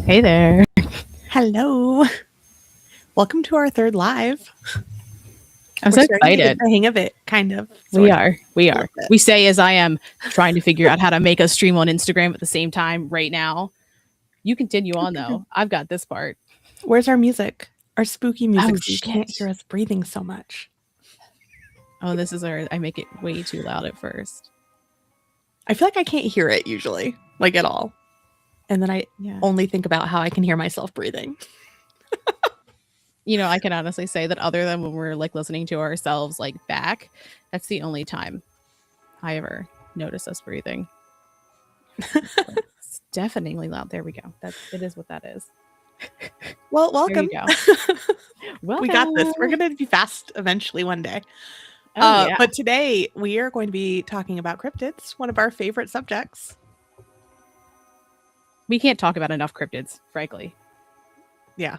Hey there. Hello. Welcome to our third live. I'm We're so starting to get excited. the hang of it, kind of. We Sort of. are. We A are. little bit. We say as I am trying to figure out how to make a stream on Instagram at the same time right now. You continue on though. I've got this part. Where's our music? Our spooky music, Oh so you can't shit. hear us breathing so much. Oh, this is where I make it way too loud at first. I feel like I can't hear it usually, like at all. And then I Yeah. only think about how I can hear myself breathing. You know, I can honestly say that other than when we're like listening to ourselves like back, that's the only time I ever notice us breathing. It's deafeningly loud. There we go. It is what that is. Well, welcome. There you go. Well, We got this. We're going to be fast eventually one day. Oh, yeah. But today we are going to be talking about cryptids, one of our favorite subjects. We can't talk about enough cryptids, frankly. Yeah.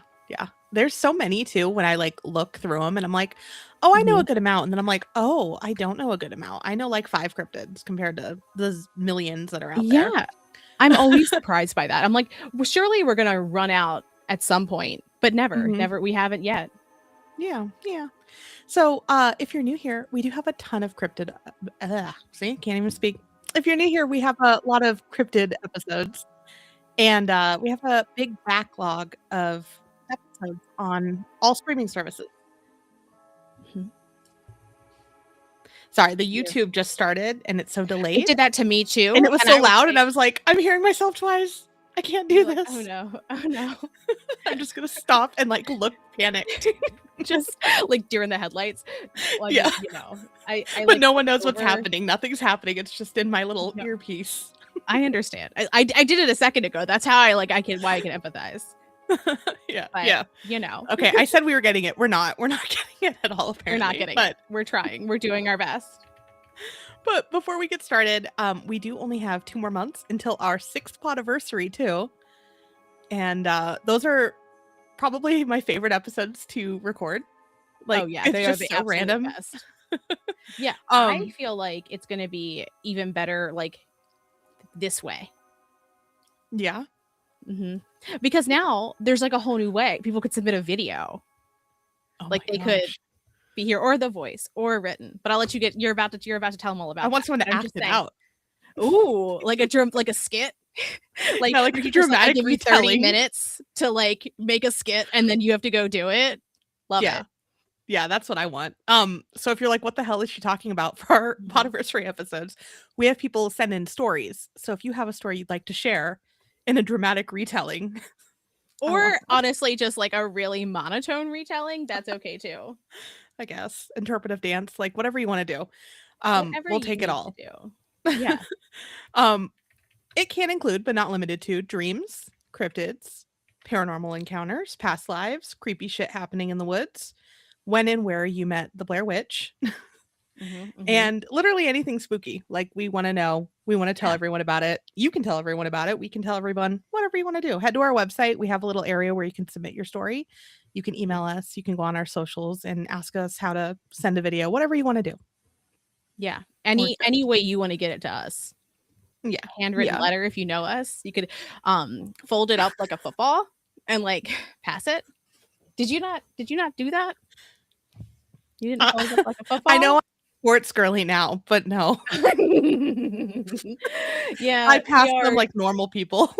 There's so many too when I like look through them and I'm like, oh, I know a good amount. And then I'm like, oh, I don't know a good amount. I know like 5 cryptids compared to the millions that are out there. Yeah. I'm always surprised by that. I'm like, well, surely we're going to run out at some point, but never. We haven't yet. Yeah. So if you're new here, we do have a ton of cryptid. See, can't even speak. If you're new here, we have a lot of cryptid episodes. And we have a big backlog of episodes on all streaming services. Sorry, the YouTube just started and it's so delayed. It did that to me too. And it was so loud and I was like, I'm hearing myself twice. I can't do this. Oh no. I'm just going to stop and like look panicked. Just like during the headlights. Like, yeah. You know, I but like, no one knows what's happening. Nothing's happening. It's just in my little earpiece. I understand. I did it a second ago. That's how I can empathize. Yeah. But, yeah. You know. Okay. I said we were getting it. We're not getting it at all. Apparently. We're not getting it. We're trying. We're doing our best. But before we get started, we do only have 2 more months until our 6th podiversary too. And those are probably my favorite episodes to record. Like, oh yeah, it's they just are the so random. Best. Yeah. I feel like it's going to be even better like this way. Yeah. Because now there's like a whole new way. People could submit a video. Oh like they could be here or the voice or written. But I'll let you get you're about to tell them all about I want someone to act it out. Ooh, like a skit. Like, no, like a dramatic give you 30 minutes to like make a skit and then you have to go do it. Love it. Yeah, that's what I want. So if you're like, what the hell is she talking about for our podiversary episodes? We have people send in stories. So if you have a story you'd like to share in a dramatic retelling. Or honestly, just like a really monotone retelling, that's okay too. I guess. Interpretive dance, like whatever you want to do. We'll take it all. Yeah. It can include, but not limited to, dreams, cryptids, paranormal encounters, past lives, creepy shit happening in the woods, when and where you met the Blair Witch, and literally anything spooky. Like we want to know, we want to tell everyone about it. You can tell everyone about it. We can tell everyone, whatever you want to do. Head to our website. We have a little area where you can submit your story. You can email us. You can go on our socials and ask us how to send a video, whatever you want to do. Yeah. Any way you want to get it to us. Yeah. Handwritten letter. If you know us, you could fold it up like a football and like pass it. Did you not do that? You didn't fold it up like a football? I know I'm sports girly now, but no. Yeah. I passed them like normal people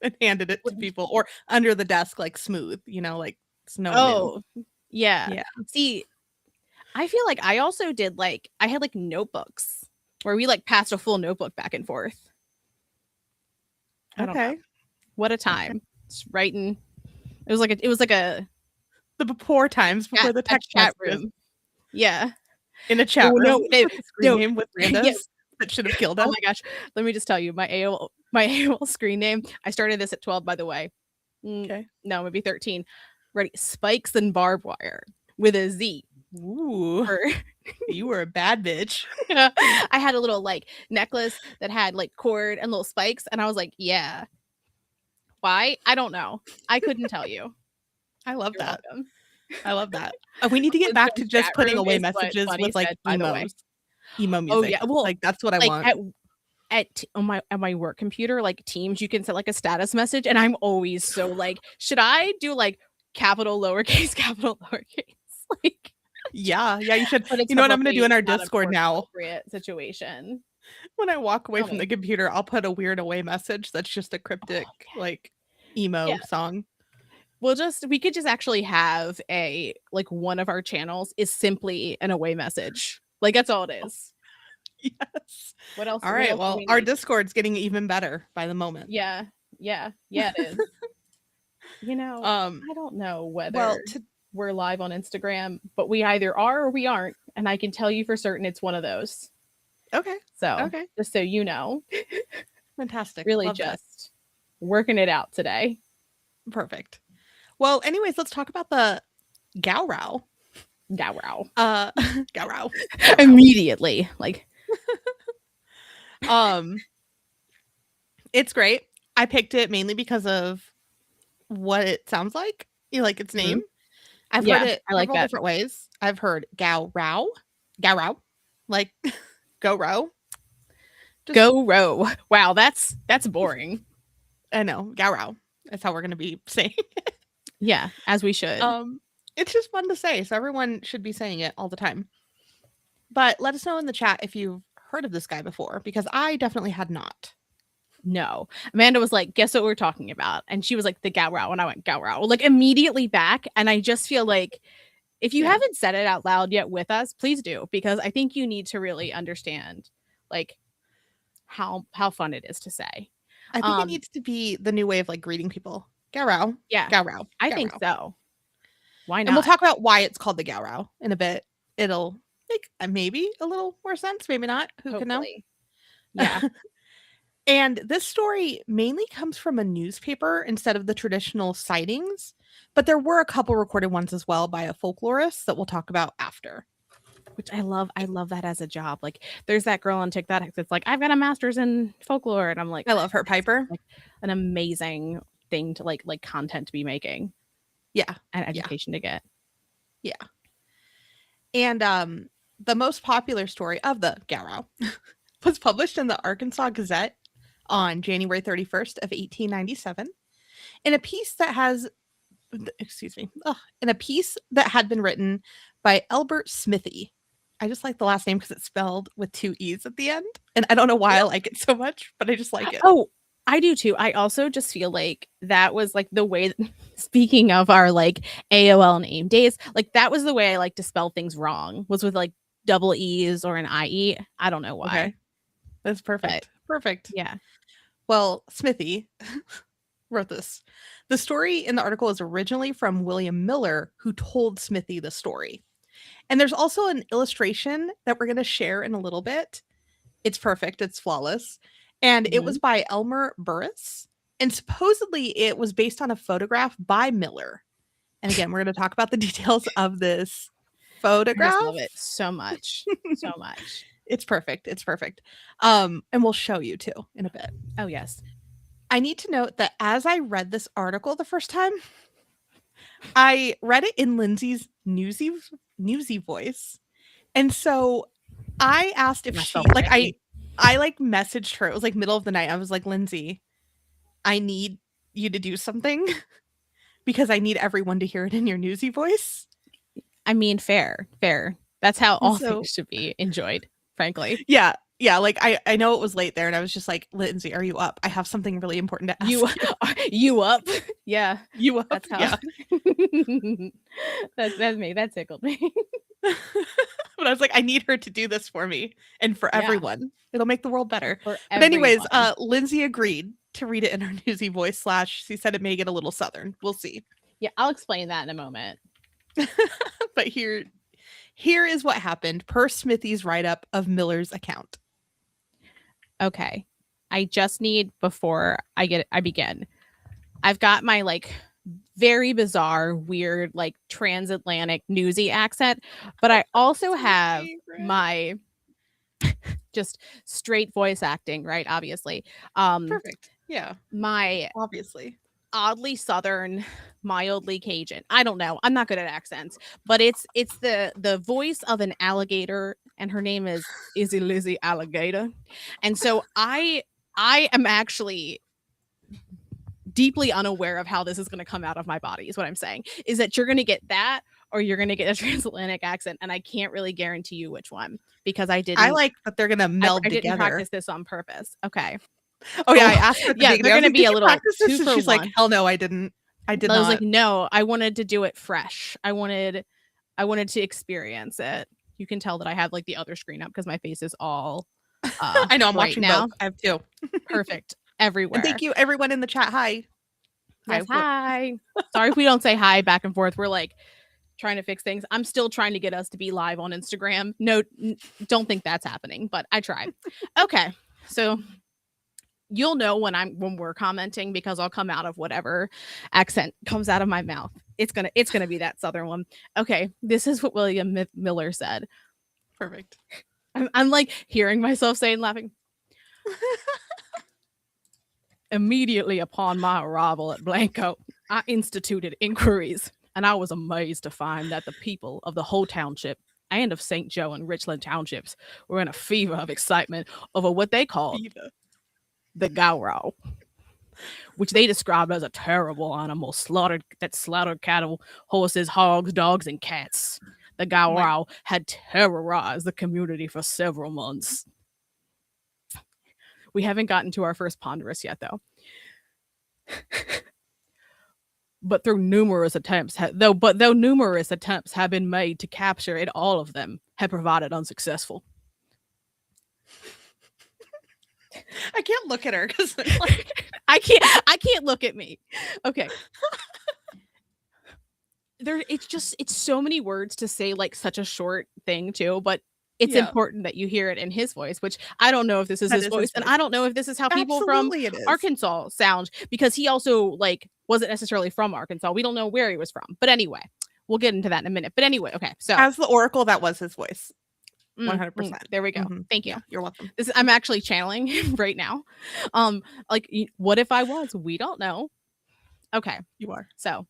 and handed it to people or under the desk like smooth, like snow. Oh, yeah. See, I feel like I also did like I had like notebooks where we like passed a full notebook back and forth. Okay. What a time. Just writing. It was like a the before times before the text chat room. Yeah. In a chat room. No, name with randos that should have killed us. Oh my gosh. Let me just tell you, my AOL screen name. I started this at 12, by the way. Okay. No, maybe 13. Ready. Spikes and barbed wire with a Z. Ooh. You were a bad bitch. I had a little like necklace that had like cord and little spikes, and I was like, yeah. Why? I don't know. I couldn't tell you. I love that. Welcome. I love that. We need to get back to just putting away messages with like emos. Emo music. Oh yeah. Well, like that's what I want. on my work computer, like Teams, you can set like a status message, and I'm always so like, should I do like capital lowercase capital lowercase like? Yeah, you should. But it's You know what I'm gonna do probably in our not a Discord more now? appropriate situation. When I walk away Tell from the me. computer, I'll put a weird away message that's just a cryptic, like, emo Yeah. song. We could just actually have a like one of our channels is simply an away message. Like that's all it is. Yes. What else? All What right, else do well, we our need? Discord's getting even better by the moment. Yeah. It is. Um, I don't know well, whether to we're live on Instagram, but we either are or we aren't. And I can tell you for certain it's one of those. okay, So okay, just so you know, fantastic. really Love that. just working it out today. Perfect. Well, anyways, let's talk about the Gowrow. Gowrow. Gowrow. Immediately. Like, Um, it's great. I picked it mainly because of what it sounds like. You like its name. mhm. I've Yeah, heard it I like several that. different ways. I've heard Gowrow, like go row. Just, Gowrow. Wow, that's boring. I know, Gowrow. That's how we're gonna be saying. Yeah, as we should. It's just fun to say, so everyone should be saying it all the time. But let us know in the chat if you've heard of this guy before, because I definitely had not. No. Amanda was like, guess what we're talking about? And she was like, the Gowrow. And I went, Gowrow. Like immediately back. And I just feel like if you Yeah. haven't said it out loud yet with us, please do, because I think you need to really understand like how fun it is to say. I think it needs to be the new way of like greeting people. Gowrow. Yeah, Gowrow. I think so. Why And we'll not? talk about why it's called the Gowrow in a bit. It'll make maybe a little more sense, maybe not. Who can know? Hopefully. Yeah. And this story mainly comes from a newspaper instead of the traditional sightings, but there were a couple recorded ones as well by a folklorist that we'll talk about after. Which I love that as a job. Like there's that girl on TikTok that's like, I've got a master's in folklore. And I'm like, I love her, Piper. like an amazing thing to like content to be making. Yeah. And education to get. Yeah. And the most popular story of the Gowrow was published in the Arkansas Gazette on January 31st of 1897 in a piece that has in a piece that had been written by Elbert Smithy. I just like the last name because it's spelled with 2 E's at the end. And I don't know why I like it so much, but I just like it. Oh, I do too. I also just feel like that was like the way, speaking of our like AOL name days, like that was the way I like to spell things wrong, was with like double E's or an IE. I don't know why. Okay. That's perfect. Perfect. Yeah. Well, Smithy wrote this. The story in the article is originally from William Miller, who told Smithy the story. And there's also an illustration that we're going to share in a little bit. It's perfect. It's flawless. And it was by Elmer Burris. And supposedly it was based on a photograph by Miller. And again, we're going to talk about the details of this photograph. I love it so much. So much. It's perfect. It's perfect. And we'll show you too in a bit. Oh, yes. I need to note that as I read this article the first time, I read it in Lindsay's newsy voice. And so I asked if she like I like messaged her. It was like middle of the night. I was like, Lindsay, I need you to do something because I need everyone to hear it in your newsy voice. I mean, fair. That's how all things should be enjoyed, frankly. Yeah. Like I know it was late there and I was just like, Lindsay, are you up? I have something really important to ask you. You up? Yeah. You up? That's how. Yeah. That's me. That tickled me. But I was like, I need her to do this for me and for everyone. It'll make the world better. For but anyways, Lindsay agreed to read it in her newsy voice / she said it may get a little southern. We'll see. Yeah, I'll explain that in a moment. But here is what happened per Smithy's write-up of Miller's account. Okay. I just need, before I begin, I've got my like very bizarre, weird, like transatlantic newsy accent, but I also have my just straight voice acting, right? Obviously. Perfect. Yeah. My obviously oddly southern, mildly Cajun. I don't know. I'm not good at accents, but it's the voice of an alligator and her name is Izzy Lizzy Alligator. And so I am actually deeply unaware of how this is going to come out of my body is what I'm saying. Is that you're going to get that or you're going to get a transatlantic accent, and I can't really guarantee you which one because I like that they're gonna meld I didn't together. practice this on purpose. Okay. Oh yeah, I asked her at the Yeah, beginning. they're I was gonna like, be "Did a you little practice this?" 2 And for she's like, 1. "Hell no, I didn't. I did I was not." like, "No, I wanted to do it fresh. I wanted to experience it." You can tell that I have like the other screen up because my face is all I know I'm right watching both. now. I have two. Perfect And everywhere. thank you everyone in the chat. Hi. Yes, What? hi. Sorry if we don't say hi back and forth. We're like trying to fix things. I'm still trying to get us to be live on Instagram. No, don't think that's happening, but I try. Okay. So you'll know when we're commenting because I'll come out of whatever accent comes out of my mouth. It's gonna be that southern one. Okay, this is what William Miller said. Perfect. I'm like hearing myself saying, laughing. Immediately upon my arrival at Blanco, I instituted inquiries, and I was amazed to find that the people of the whole township and of St. Joe and Richland townships were in a fever of excitement over what they called the Gowrow, which they described as a terrible animal slaughtered cattle, horses, hogs, dogs, and cats. The Gowrow had terrorized the community for several months. We haven't gotten to our first ponderous yet, though. But though numerous attempts have been made to capture it, all of them have provided unsuccessful. I can't look at her because like I can't look at me. Okay. It's so many words to say like such a short thing too, but it's important that you hear it in his voice, which I don't know if this is his voice, and I don't know if this is how people from Arkansas sound, because he also like wasn't necessarily from Arkansas. We don't know where he was from, but anyway, we'll get into that in a minute. But anyway, okay, so as the Oracle, that was his voice. 100%. There we go. Thank you. Yeah, you're welcome. I'm actually channeling him right now. Like, what if I was? We don't know. Okay, you are. So,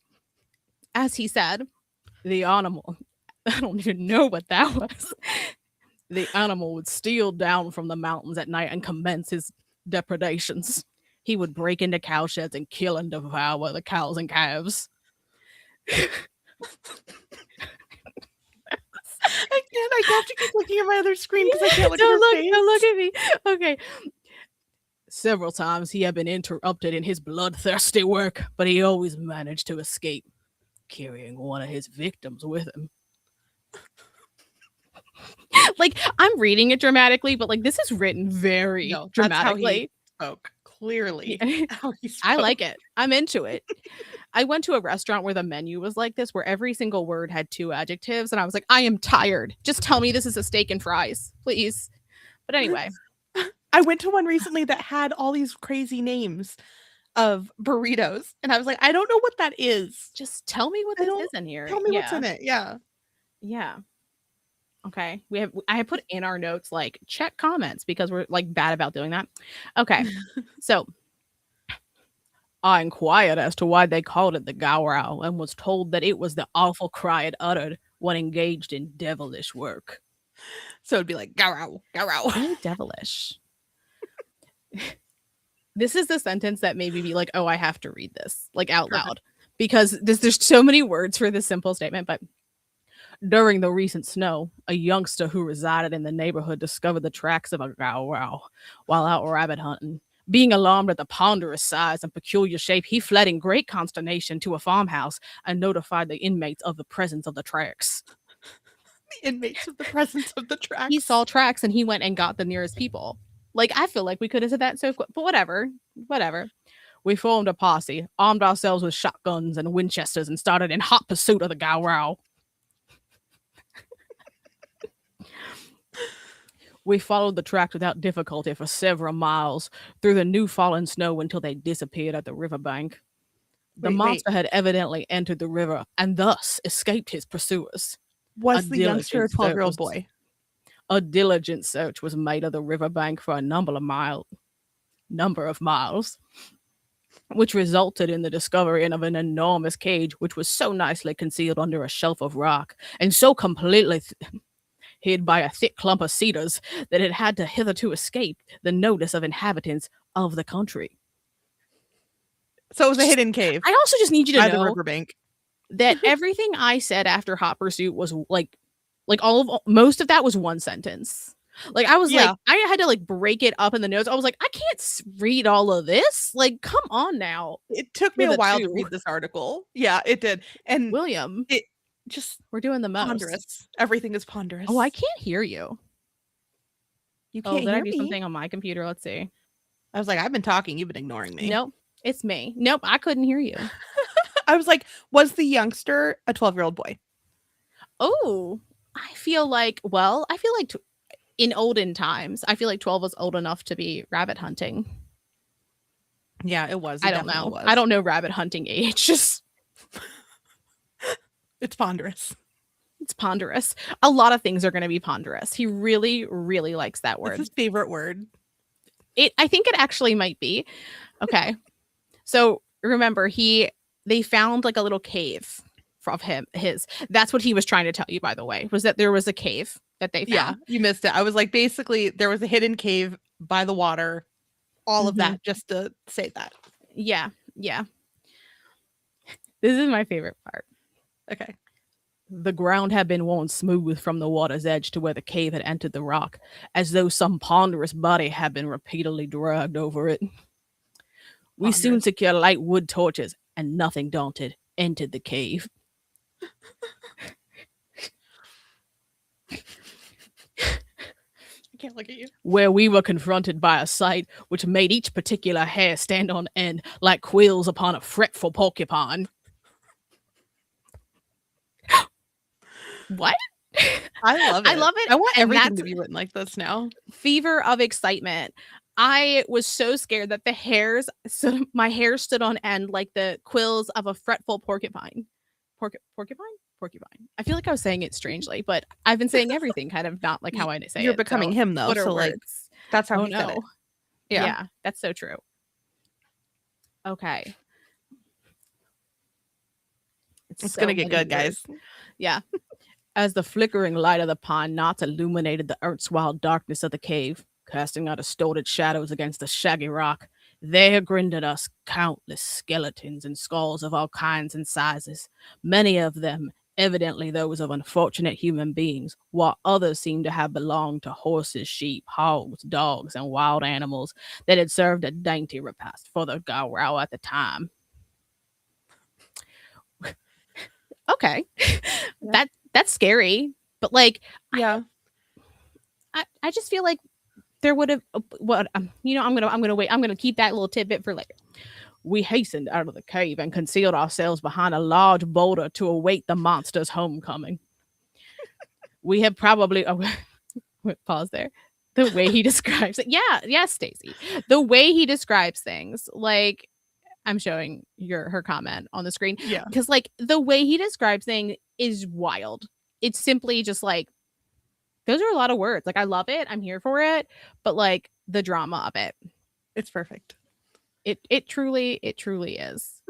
as he said, the animal. I don't even know what that was. The animal would steal down from the mountains at night and commence his depredations. He would break into cow sheds and kill and devour the cows and calves. I have to keep looking at my other screen because I can't look at her face. Don't look at me. Okay. Several times he had been interrupted in his bloodthirsty work, but he always managed to escape, carrying one of his victims with him. Like, I'm reading it dramatically, but like this is written very dramatically. That's how he spoke. Clearly. I like it. I'm into it. I went to a restaurant where the menu was like this, where every single word had 2 adjectives, and I was like, I am tired. Just tell me this is a steak and fries, please. But anyway. I went to one recently that had all these crazy names of burritos, and I was like, I don't know what that is. Just tell me what this is in here. Tell me what's in it. Yeah. Yeah. Okay. I have put in our notes like check comments because we're like bad about doing that. Okay. So I inquired as to why they called it the Gowrow and was told that it was the awful cry it uttered when engaged in devilish work. So it'd be like Gowrow, Gowrow. Really devilish. This is the sentence that made me be like, oh, I have to read this like out loud, because there's so many words for this simple statement. But during the recent snow, a youngster who resided in the neighborhood discovered the tracks of a Gowrow while out rabbit hunting. Being alarmed at the ponderous size and peculiar shape, he fled in great consternation to a farmhouse and notified the inmates of the presence of the tracks. The inmates of the presence of the tracks. He saw tracks and he went and got the nearest people. Like, I feel like we could have said that so quick, but whatever. We formed a posse, armed ourselves with shotguns and Winchesters, and started in hot pursuit of the Gowrow. We followed the tracks without difficulty for several miles through the new fallen snow until they disappeared at the riverbank. The monster had evidently entered the river and thus escaped his pursuers. Was the youngster a 12-year-old boy? A diligent search was made of the riverbank for a number of miles, which resulted in the discovery of an enormous cage, which was so nicely concealed under a shelf of rock and so completely hid by a thick clump of cedars that had to hitherto escape the notice of inhabitants of the country. So it was a Just, hidden cave I also just need you to by the know riverbank. that everything I said after Hot Pursuit was like most of that was one sentence. Like I was like, Yeah, I had to like break it up in the notes. I was like, I can't read all of this. Like, come on now it took me with a a while to two, read this article. Yeah, it did. And William. it just We're doing the most. ponderous. Everything is Oh, I ponderous. can't hear you. You Oh, can't did I hear do me. something on my computer? Let's see. I was like, I've been talking, you've been ignoring me. Nope, it's me. Nope, I couldn't hear you. I was like, was the youngster a 12-year-old boy? Oh, I feel like in olden times, I feel like 12 was old enough to be rabbit hunting. Yeah, it was. I It don't definitely know. was. I don't know rabbit hunting age. Just It's ponderous. it's ponderous. A lot of things are going to be ponderous. He really, really likes that It's word. his favorite word. I think it actually might be. Okay. So remember, they found like a little cave from his. That's what he was trying to tell you, by the way, was that there was a cave that they Yeah, found. you missed it. I was like, basically, there was a hidden cave by the water, all of Mhm. that, just to say that. Yeah. Yeah. This is my favorite part. Okay. The ground had been worn smooth from the water's edge to where the cave had entered the rock, as though some ponderous body had been repeatedly dragged over it. We soon Ponderous. secured light wood torches, and nothing daunted, entered the cave. I can't look at you. Where we were confronted by a sight which made each particular hair stand on end like quills upon a fretful porcupine. What? I love it. I love it. I want And everything that's to be written like this now. fever of excitement. I was so scared that my hair stood on end like the quills of a fretful porcupine. Porcupine? Porcupine. I feel like I was saying it strangely, but I've been saying everything kind of not like how I say You're it. becoming So him, though. what are So, like, words? that's how Oh he said it. no. Yeah. Yeah, that's so true. Okay. It's So going to get many good, words. guys. Yeah. As the flickering light of the pine knots illuminated the erstwhile darkness of the cave, casting out distorted shadows against the shaggy rock, there grinned at us countless skeletons and skulls of all kinds and sizes, many of them evidently those of unfortunate human beings, while others seemed to have belonged to horses, sheep, hogs, dogs, and wild animals that had served a dainty repast for the Gowrow at the time. Okay. That's scary, but like Yeah. I just feel like there would have what I'm gonna wait. I'm gonna keep that little tidbit for later. We hastened out of the cave and concealed ourselves behind a large boulder to await the monster's homecoming. We had probably pause there. The way he describes it, yeah, Stacy. The way he describes things, like I'm showing her comment on the screen Yeah. because like the way he describes things is wild. It's simply just like those are a lot of words. Like I love it. I'm here for it. But like the drama of it. It's perfect. It truly is.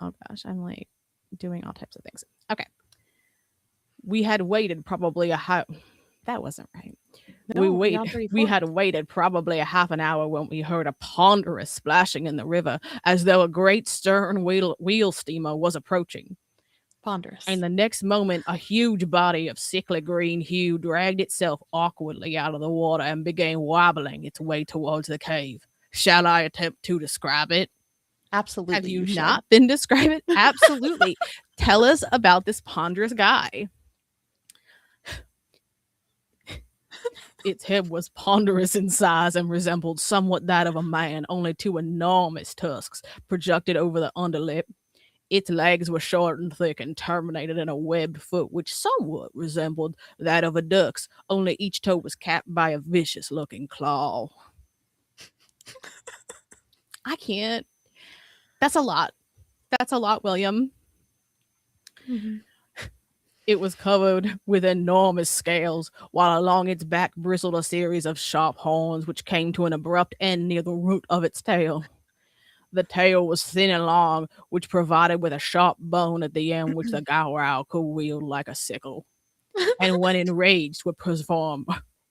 Oh gosh, I'm like doing all types of things. Okay. We had waited probably that wasn't right. No, We had waited probably a half an hour when we heard a ponderous splashing in the river as though a great stern wheel steamer was approaching. ponderous. And the next moment, a huge body of sickly green hue dragged itself awkwardly out of the water and began wobbling its way towards the cave. Shall I attempt to describe it? Absolutely. Have you should. not been describing it? Absolutely. Tell us about this ponderous guy. Its head was ponderous in size and resembled somewhat that of a man, only two enormous tusks projected over the underlip. Its legs were short and thick and terminated in a webbed foot which somewhat resembled that of a duck's, only each toe was capped by a vicious-looking claw. I can't. That's a lot. That's a lot, William. Mm-hmm. It was covered with enormous scales, while along its back bristled a series of sharp horns which came to an abrupt end near the root of its tail. The tail was thin and long, which provided with a sharp bone at the end which the Gowrow could wield like a sickle. and when enraged would perform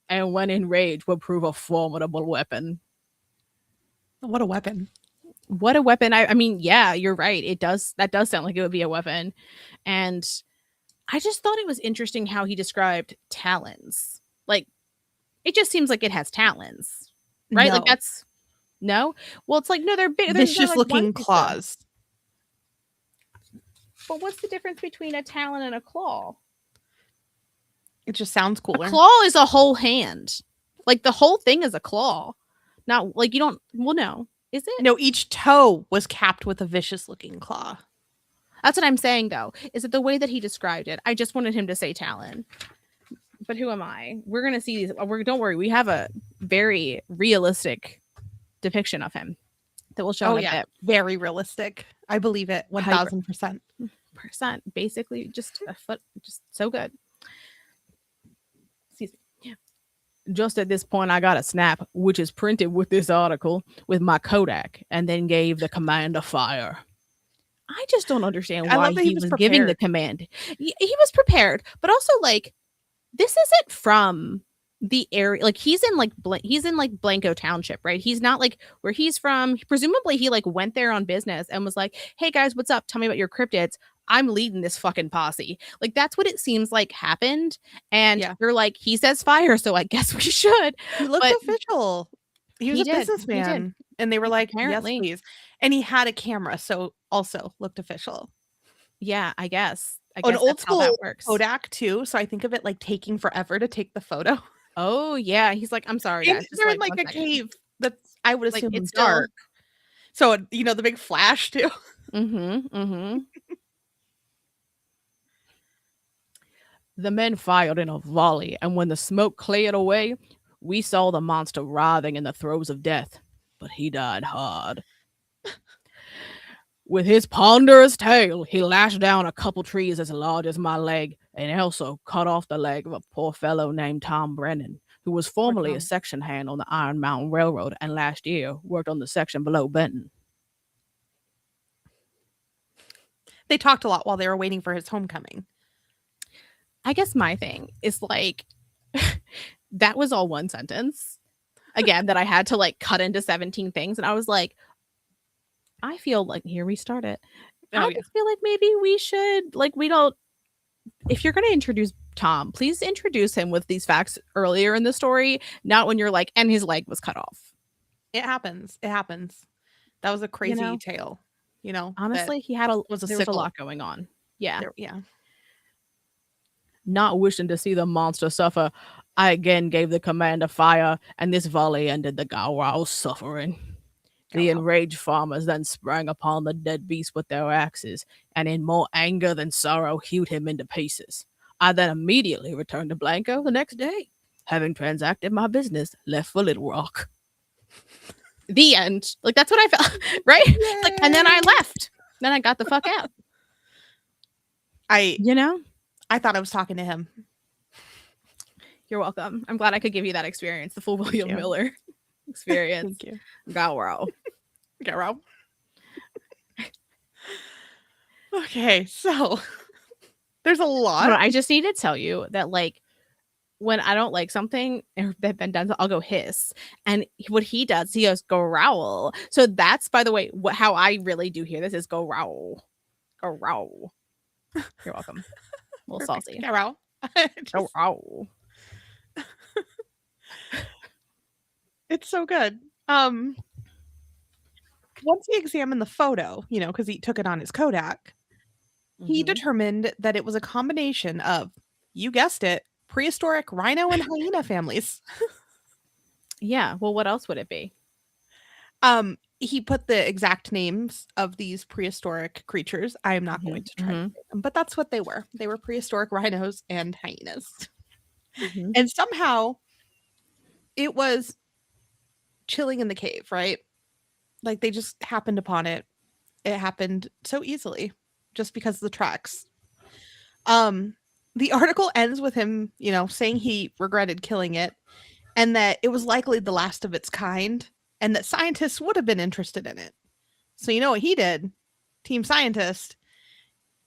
and when enraged would prove a formidable weapon. What a weapon. What a weapon. I mean, yeah, you're right. It does that does sound like it would be a weapon. And I just thought it was interesting how he described talons. Like it just seems like it has talons. Right? Like No. that's no. Well, it's like no, they're big. They're Vicious like one looking piece though. claws. But what's the difference between a talon and a claw? It just sounds A cooler. claw is a whole hand. Like the whole thing is a claw. Not like you don't. Well, no, is it? No, each toe was capped with a vicious looking claw. That's what I'm saying, though. Is it the way that he described it? I just wanted him to say talon. But who am I? We're gonna see these. Don't worry, we have a very realistic depiction of him that will show in a bit. Very realistic. I believe it 1000%. Basically just a foot, just so good. Excuse me. Just at this point, I got a snap, which is printed with this article with my Kodak, and then gave the command to fire. I just don't understand why he was giving the command. He was prepared, but also like this isn't from the area. Like he's in like Blanco Township, right? He's not like where he's from. Presumably he like went there on business and was like, "Hey guys, what's up? Tell me about your cryptids. I'm leading this fucking posse." Like that's what it seems like happened. And they're like, he says fire, so I guess we should. He looked official. He was a businessman. And they were like, apparently. Yes, please. And he had a camera, so also looked official. Yeah, I guess. An old school Kodak too. So I think of it like taking forever to take the photo. Oh yeah. He's like, I'm sorry, guys. They're in like a cave that's I would assume it's dark. So the big flash too. The men fired in a volley, and when the smoke cleared away, we saw the monster writhing in the throes of death, but he died hard. With his ponderous tail, he lashed down a couple trees as large as my leg, and also cut off the leg of a poor fellow named Tom Brennan, who was formerly a section hand on the Iron Mountain Railroad and last year worked on the section below Benton. They talked a lot while they were waiting for his homecoming. I guess my thing is like, that was all one sentence. Again, that I had to like cut into 17 things. And I was like, I feel like, here we start it. I just feel like maybe we should, like, if you're going to introduce Tom, please introduce him with these facts earlier in the story, not when you're like, and his leg was cut off. It happens. That was a crazy tale. Honestly, there was a lot going on. Yeah. Yeah. Not wishing to see the monster suffer, I again gave the command to fire, and this volley ended the Gowrow's suffering. The enraged farmers then sprang upon the dead beast with their axes, and in more anger than sorrow hewed him into pieces. I then immediately returned to Blanco the next day, having transacted my business, left for Little Rock. The end. Like, that's what I felt, right? Yay. Like, and then I left. Then I got the fuck out. I thought I was talking to him. You're welcome. I'm glad I could give you that experience, the full William Miller experience. Thank you. Gowrow. Okay, so there's a lot. I just need to tell you that, like, when I don't like something that Ben does, I'll go hiss. And what he does, he goes, go growl. So that's, by the way, how I really do hear this is go growl. Go growl. You're welcome. A little saucy. Gowrow. Gowrow. It's so good. Once he examined the photo, because he took it on his Kodak, he determined that it was a combination of, you guessed it, prehistoric rhino and hyena families. Yeah. Well, what else would it be? He put the exact names of these prehistoric creatures. I am not going to try to say them, but that's what they were. They were prehistoric rhinos and hyenas. And somehow it was chilling in the cave, right? Like they just happened upon it. It happened so easily just because of the tracks. The article ends with him, saying he regretted killing it and that it was likely the last of its kind and that scientists would have been interested in it. So you know what he did? Team scientist.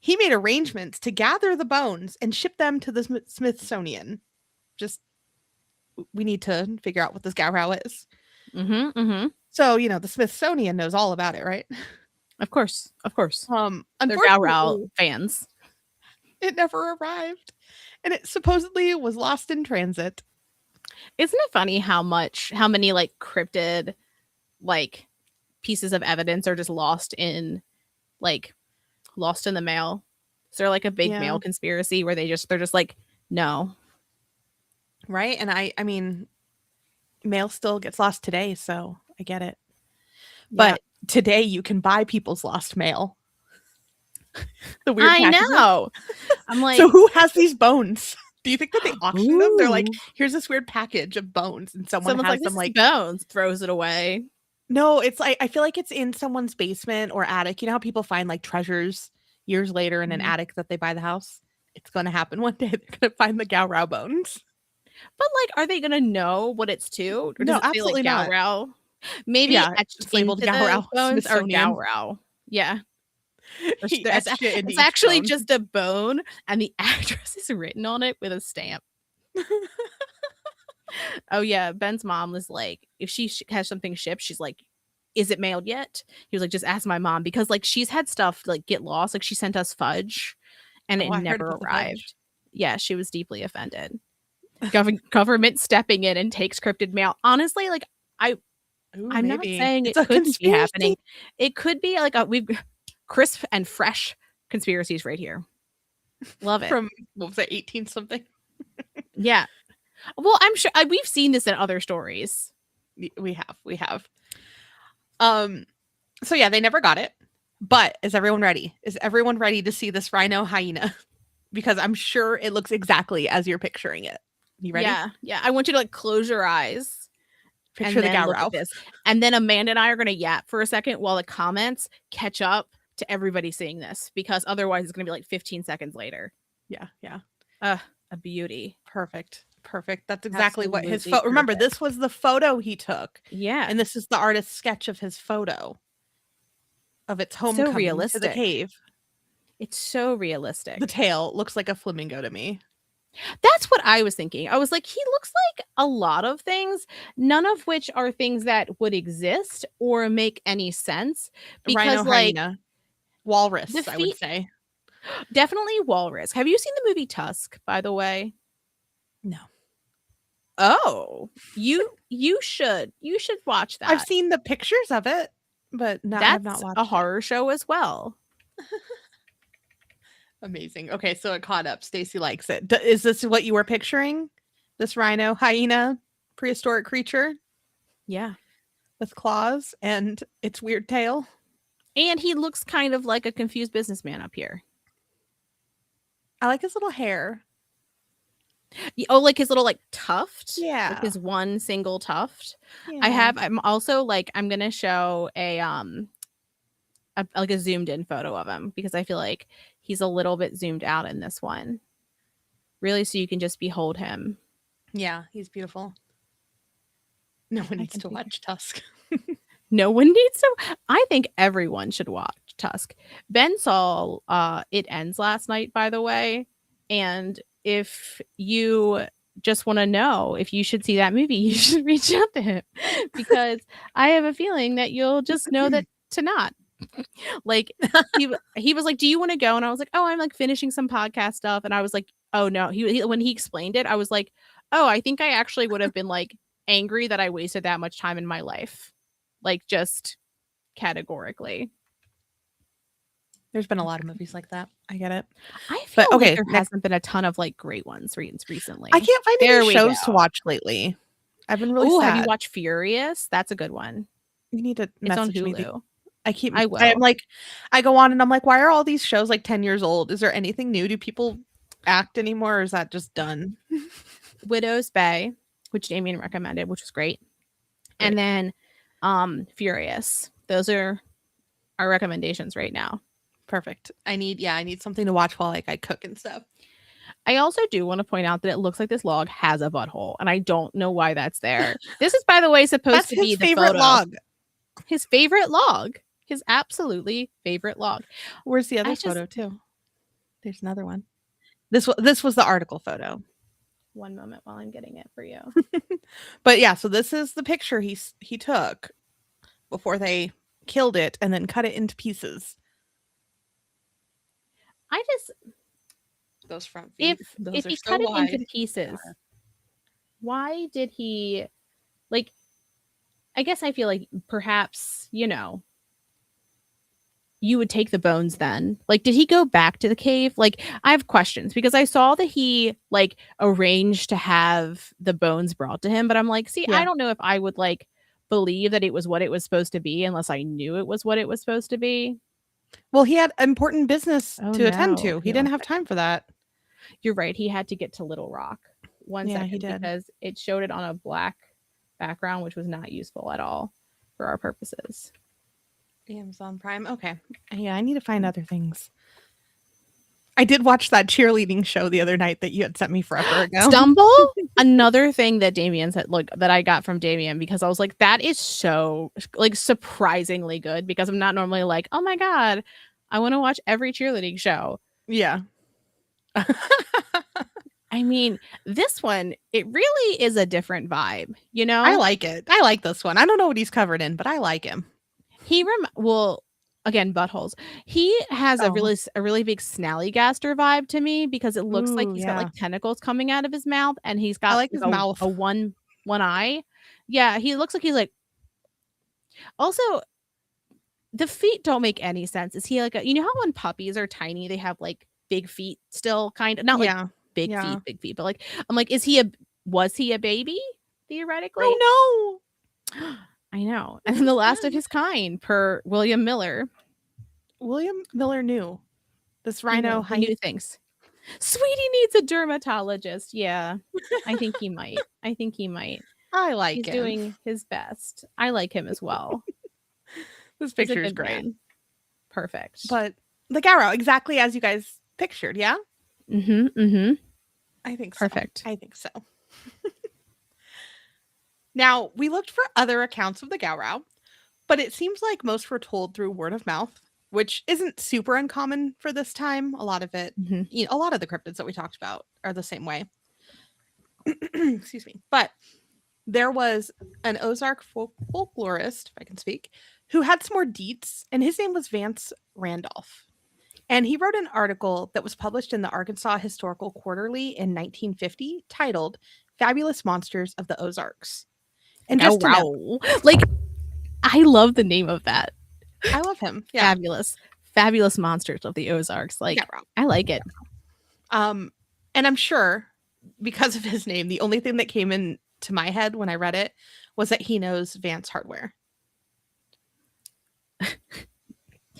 He made arrangements to gather the bones and ship them to the Smithsonian. Just, we need to figure out what this Gowrow is. Mm-hmm. Mm-hmm. So, the Smithsonian knows all about it, right? Of course. Of course. They're Gowrow Unfortunately, fans. it never arrived. And it supposedly was lost in transit. Isn't it funny how many like cryptid like pieces of evidence are just like lost in the mail? Is there like a big Yeah. mail conspiracy where they're just like, no. Right? And I mean, mail still gets lost today, so I get it. Yeah. But today you can buy people's lost mail. The weird I packages. know. I'm like, so who has these bones? Do you think that they auction them? They're like, ooh. here's this weird package of bones, and someone's Someone's has like, them this like, is bones, throws it away. no, it's like, I feel like it's in someone's basement or attic. You know how people find like treasures years later in an Mhm. attic that they buy the house? It's going to happen one day. They're going to find the Gowrow bones. But like, are they gonna know what it's to? Or does No, it say like absolutely not. Gowrow? Maybe Yeah, etched it's labeled into the Gowrow bones are Smithsonian. Gowrow. Yeah. He etched it into It's each actually bone. just a bone and the address is written on it with a stamp. Oh yeah, Ben's mom was like, if she has something shipped, she's like, is it mailed yet? He was like, just ask my mom, because like she's had stuff like get lost. Like she sent us fudge and Oh, it I heard never about the fudge. arrived. Yeah, she was deeply offended. Government stepping in and takes cryptid mail. Honestly, like I'm not Maybe. saying It's it a couldn't be conspiracy. happening. It could be like we've crisp and fresh conspiracies right here. Love it. From, what was it, 18 something? Yeah. Well, I'm sure we've seen this in other stories. We have. So yeah, they never got it. But is everyone ready? Is everyone ready to see this rhino hyena? Because I'm sure it looks exactly as you're picturing it. You ready? Yeah. Yeah. I want you to like close your eyes Picture and the then look Gowrow. at this. And then Amanda and I are going to yap for a second while the comments catch up to everybody seeing this, because otherwise it's going to be like 15 seconds later. Yeah. A beauty. Perfect. That's exactly what his Absolutely remember, perfect. this was the photo he took. Yeah. And this is the artist's sketch of his photo of its So homecoming to the realistic. cave. It's so realistic. The tail looks like a flamingo to me. That's what I was thinking. I was like, he looks like a lot of things, none of which are things that would exist or make any sense. Because Rhino, like hyena, walrus, the I would feet, say. definitely walrus. Have you seen the movie Tusk, by the way? No. Oh, you should watch that. I've seen the pictures of it, but no, I have not That's watched a it. horror show as well. Amazing. Okay, so it caught up. Stacy likes it. Is this what you were picturing? This rhino, hyena, prehistoric creature Yeah. with claws and its weird tail? And he looks kind of like a confused businessman up here. I like his little hair. Oh, like his little like tuft? Yeah. Like his one single tuft. Yeah. I'm also like, I'm gonna show a like a zoomed in photo of him, because I feel like he's a little bit zoomed out in this one. Really, so you can just behold him. Yeah, he's beautiful. No one needs to watch Tusk. No one needs to. I think everyone should watch Tusk. Ben saw It Ends last night, by the way. And if you just want to know if you should see that movie, you should reach out to him, because I have a feeling that you'll just know that to not. Like he was like, do you want to go? And I was like, oh, I'm like finishing some podcast stuff. And I was like, oh no. He when he explained it, I was like, oh, I think I actually would have been like angry that I wasted that much time in my life. Like just categorically. There's been a lot of movies like that. I get it. I feel But, okay, like there next- hasn't been a ton of like great ones recently. I can't find There any we shows go. to watch lately. I've been really Oh, sad. have you watched Furious? That's a good one. You need to It's on message me. Hulu. I will. I'm like, I go on and I'm like, why are all these shows like 10 years old? Is there anything new? Do people act anymore, or is that just done? Widow's Bay, which Damien recommended, which was great. And then Furious. Those are our recommendations right now. Perfect. I need something to watch while like I cook and stuff. I also do want to point out that it looks like this log has a butthole, and I don't know why that's there. This is, by the way, supposed to be his the favorite photo. log. His favorite log. His absolutely favorite log. Where's the other photo too? There's another one. This was the article photo. One moment while I'm getting it for you. But yeah, so this is the picture he took before they killed it and then cut it into pieces. I just Those front feet, if those are he so cut it into wide. pieces, why did he like I guess I feel like perhaps, you would take the bones then. Like, did he go back to the cave? Like, I have questions because I saw that he like arranged to have the bones brought to him, but I'm like, see, I Yeah. don't know if I would like believe that it was what it was supposed to be unless I knew it was what it was supposed to be. Well, he had important business Oh to attend no. to. He Okay, didn't one have second. time for that. You're right. He had to get to Little Rock. One Yeah, he second, did. because it showed it on a black background, which was not useful at all for our purposes. Amazon Prime. Okay. Yeah, I need to find other things. I did watch that cheerleading show the other night that you had sent me forever ago. Stumble? Another thing that Damien said, look, that I got from Damien, because I was like, that is so like surprisingly good, because I'm not normally like, oh my God, I want to watch every cheerleading show. Yeah. I mean, this one, it really is a different vibe, I like it. I like this one. I don't know what he's covered in, but I like him. Well, again, buttholes. He has Oh. a really big snallygaster vibe to me, because it looks like Ooh, he's got yeah. like tentacles coming out of his mouth, and he's I got like his like mouth. a one eye. Yeah, he looks like he's like. Also, the feet don't make any sense. Is he like a, how when puppies are tiny, they have like big feet still, kind of, not like Yeah. big Yeah. feet, but like, I'm like, was he a baby theoretically? Oh no. I know. And then the last of his kind, per William Miller. William Miller knew this rhino He knew things. Sweetie needs a dermatologist. Yeah, I think he might. I like He's him. doing his best. I like him as well. This He's a picture is good great. man. Perfect. But the Gowrow, exactly as you guys pictured, yeah? Mm-hmm. I think so. Perfect. I think so. Now, we looked for other accounts of the Gowrow, but it seems like most were told through word of mouth, which isn't super uncommon for this time. A lot of it, Mm-hmm. a lot of the cryptids that we talked about are the same way. Excuse me. But there was an Ozark folklorist, if I can speak, who had some more deets, and his name was Vance Randolph. And he wrote an article that was published in the Arkansas Historical Quarterly in 1950 titled Fabulous Monsters of the Ozarks. And just to know, Like, I love the name of that. I love him. Yeah. Fabulous monsters of the Ozarks. Like, I like it. And I'm sure because of his name, the only thing that came into my head when I read it was that he knows Vance Hardware.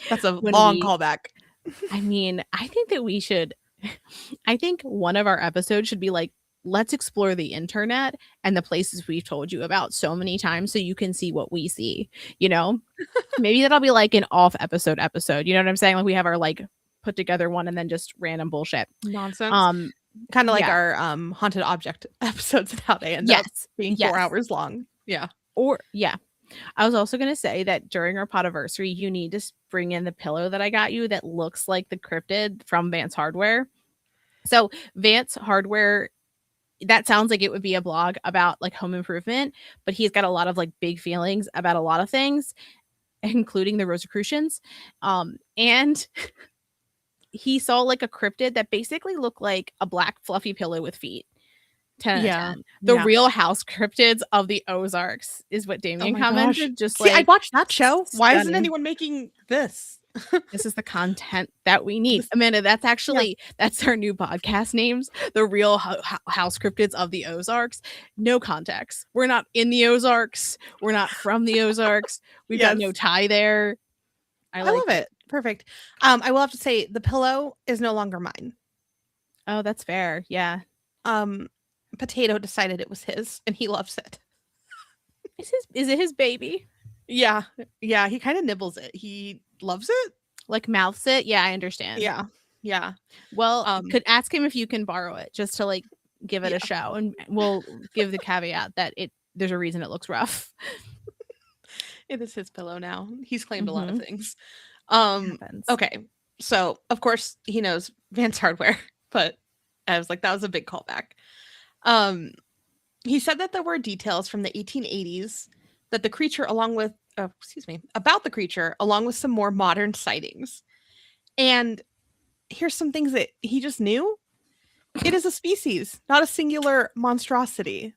That's a long callback. I mean, I think that we should, I think one of our episodes should be like, let's explore the internet and the places we've told you about so many times so you can see what we see, Maybe that'll be like an off episode. You know what I'm saying? Like we have our like put together one and then just random bullshit. Nonsense. Kind of like our haunted object episodes and how they end up being 4 hours long. Yeah. I was also going to say that during our podiversary, you need to bring in the pillow that I got you that looks like the cryptid from Vance Hardware. So Vance Hardware, that sounds like it would be a blog about like home improvement, but he's got a lot of like big feelings about a lot of things, including the Rosicrucians. And he saw like a cryptid that basically looked like a black fluffy pillow with feet. 10 out of 10. The Real House Cryptids of the Ozarks is what Damien commented. Just see, like, I watched that show. Why isn't anyone making this? This is the content that we need. Amanda, that's actually that's our new podcast names. The Real House Cryptids of the Ozarks. No context. We're not in the Ozarks. We're not from the Ozarks. We've got no tie there. I love it. Perfect. I will have to say the pillow is no longer mine. Oh, that's fair. Yeah. Potato decided it was his and he loves it. Is it his baby? Yeah. Yeah, he kind of nibbles it. He loves it. Like mouths it. Yeah, I understand. Yeah. Yeah. Well, could ask him if you can borrow it just to like give it a show, and we'll give the caveat that there's a reason it looks rough. It is his pillow now. He's claimed a lot of things. Okay. So, of course, he knows Vance Hardware, but I was like, that was a big callback. Um, he said that there were details from the 1880s that the creature, along with, about the creature, along with some more modern sightings. And here's some things that he just knew. It is a species, not a singular monstrosity.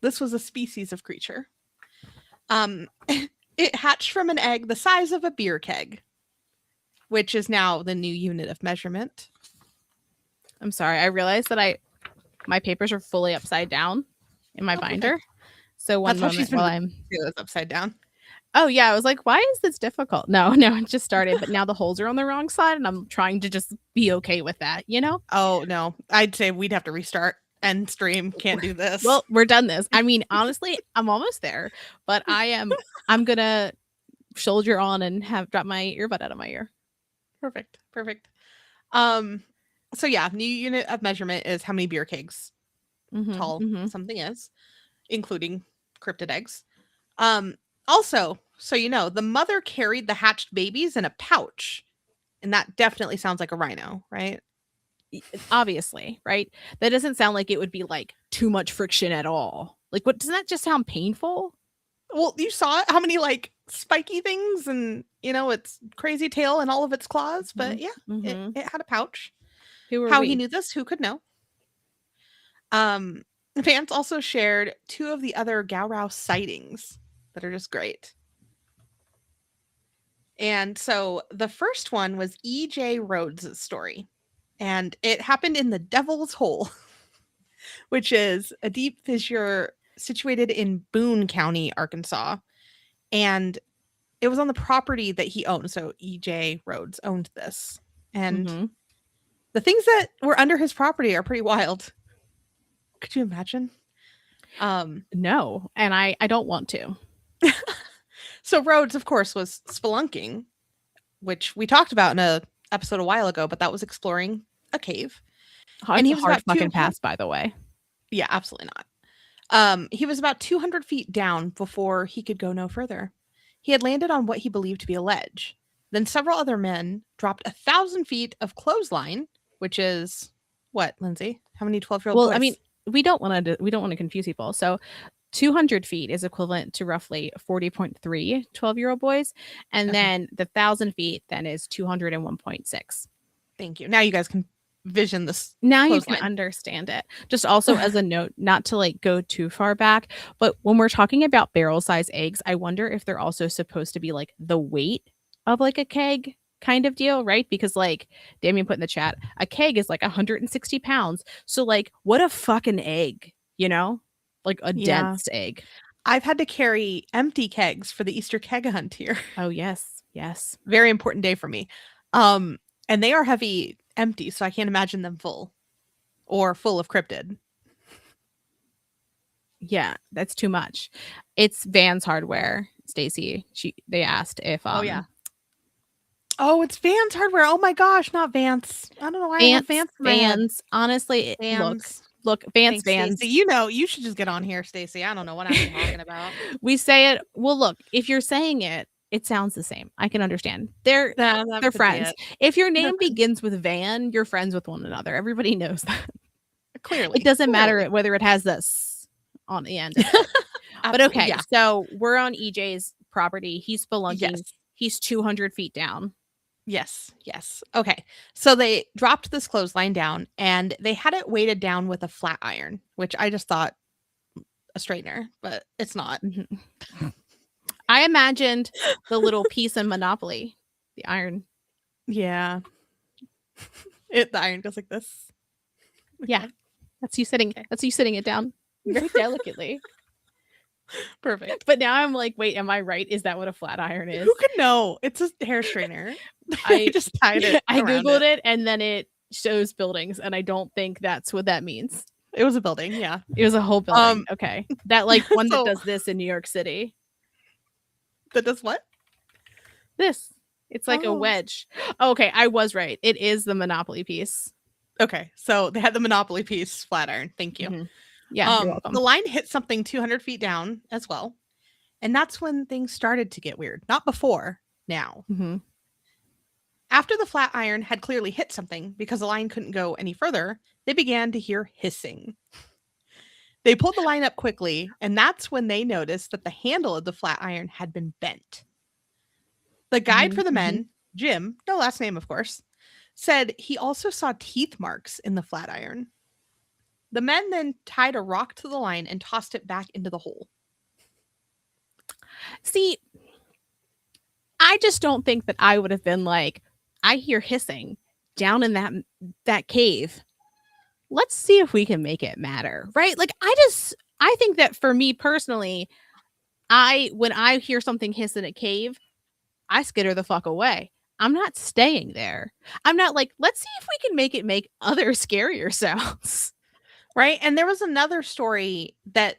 This was a species of creature. It hatched from an egg the size of a beer keg, which is now the new unit of measurement. I'm sorry. I realized that my papers are fully upside down in my binder. Okay. So one That's how she's moment been while I'm it's upside down. Oh yeah, I was like, why is this difficult? No, no, it just started, but now the holes are on the wrong side and I'm trying to just be okay with that, you know? Oh no, I'd say we'd have to restart. End stream. Can't do this. Well, we're done this. I mean, honestly, I'm almost there, but I'm gonna soldier on and have drop my earbud out of my ear. Perfect. So yeah, new unit of measurement is how many beer kegs tall something is, including cryptid eggs. Also, so you know, the mother carried the hatched babies in a pouch, and that definitely sounds like a rhino, right? Obviously, right? That doesn't sound like it would be like too much friction at all. Like, what doesn't that just sound painful? Well, you saw how many like spiky things and its crazy tail and all of its claws, but yeah, it had a pouch. How he knew this, who could know? Vance also shared 2 of the other Gowrow sightings that are just great. And so the first one was E.J. Rhodes' story, and it happened in the Devil's Hole, which is a deep fissure situated in Boone County, Arkansas. And it was on the property that he owned. So E.J. Rhodes owned this. And the things that were under his property are pretty wild. Could you imagine? No, and I don't want to. So Rhodes, of course, was spelunking, which we talked about in a episode a while ago, but that was exploring a cave. And he was hard fucking pass, by the way. Yeah, absolutely not. He was about 200 feet down before he could go no further. He had landed on what he believed to be a ledge. Then several other men dropped 1,000 feet of clothesline, which is what, Lindsay? How many 12-year-old boys? Well, I mean, we don't want to confuse people. So 200 feet is equivalent to roughly 40.3 12-year-old boys. And then the 1,000 feet then is 201.6. Thank you. Now you guys can vision this. Now you can understand it. Just also as a note, not to like go too far back, but when we're talking about barrel size eggs, I wonder if they're also supposed to be like the weight of like a keg kind of deal, right? Because like Damien put in the chat, a keg is like 160 pounds. So like what a fucking egg, you know? Like a dense egg. I've had to carry empty kegs for the Easter keg hunt here. Oh yes. Yes. Very important day for me. And they are heavy empty, so I can't imagine them full or full of cryptid. Yeah, that's too much. It's Vance Hardware, Stacy. They asked if Oh, it's Vance Hardware. Oh my gosh, not Vance. I don't know why I have Vance. Vance. Honestly, look, Vance. Stacey. You know, you should just get on here, Stacy. I don't know what I'm talking about. We say it. Well, look, if you're saying it, it sounds the same. I can understand. They're friends. If your name begins with Van, you're friends with one another. Everybody knows that. Clearly. It doesn't matter whether it has this on the end. But okay, so we're on EJ's property. He's spelunking. Yes. He's 200 feet down. Yes. Okay. So they dropped this clothesline down and they had it weighted down with a flat iron, which I just thought a straightener, but it's not. I imagined the little piece in Monopoly, the iron. Yeah. The iron goes like this. Yeah. That's you sitting it down very delicately. Perfect. But now I'm like, wait, am I right? Is that what a flat iron is? Who could know? It's a hair strainer. I just tied it. I googled it and then it shows buildings, and I don't think that's what that means. It was a building, yeah. It was a whole building. Okay. That like one that does this in New York City. That does what? This. It's like a wedge. Okay, I was right. It is the Monopoly piece. Okay, so they had the Monopoly piece flat iron. Thank you. Yeah, you're welcome. The line hit something 200 feet down as well. And that's when things started to get weird. Not before, now. After the flat iron had clearly hit something because the line couldn't go any further, they began to hear hissing. They pulled the line up quickly, and that's when they noticed that the handle of the flat iron had been bent. The guide Mhm, for the mhm. men, Jim, no last name, of course, said he also saw teeth marks in the flat iron. The men then tied a rock to the line and tossed it back into the hole. See, I just don't think that I would have been like, I hear hissing down in that cave. Let's see if we can make it matter, right? Like I think that for me personally, I when I hear something hiss in a cave, I skitter the fuck away. I'm not staying there. I'm not like, let's see if we can make it make other scarier sounds. Right? And there was another story that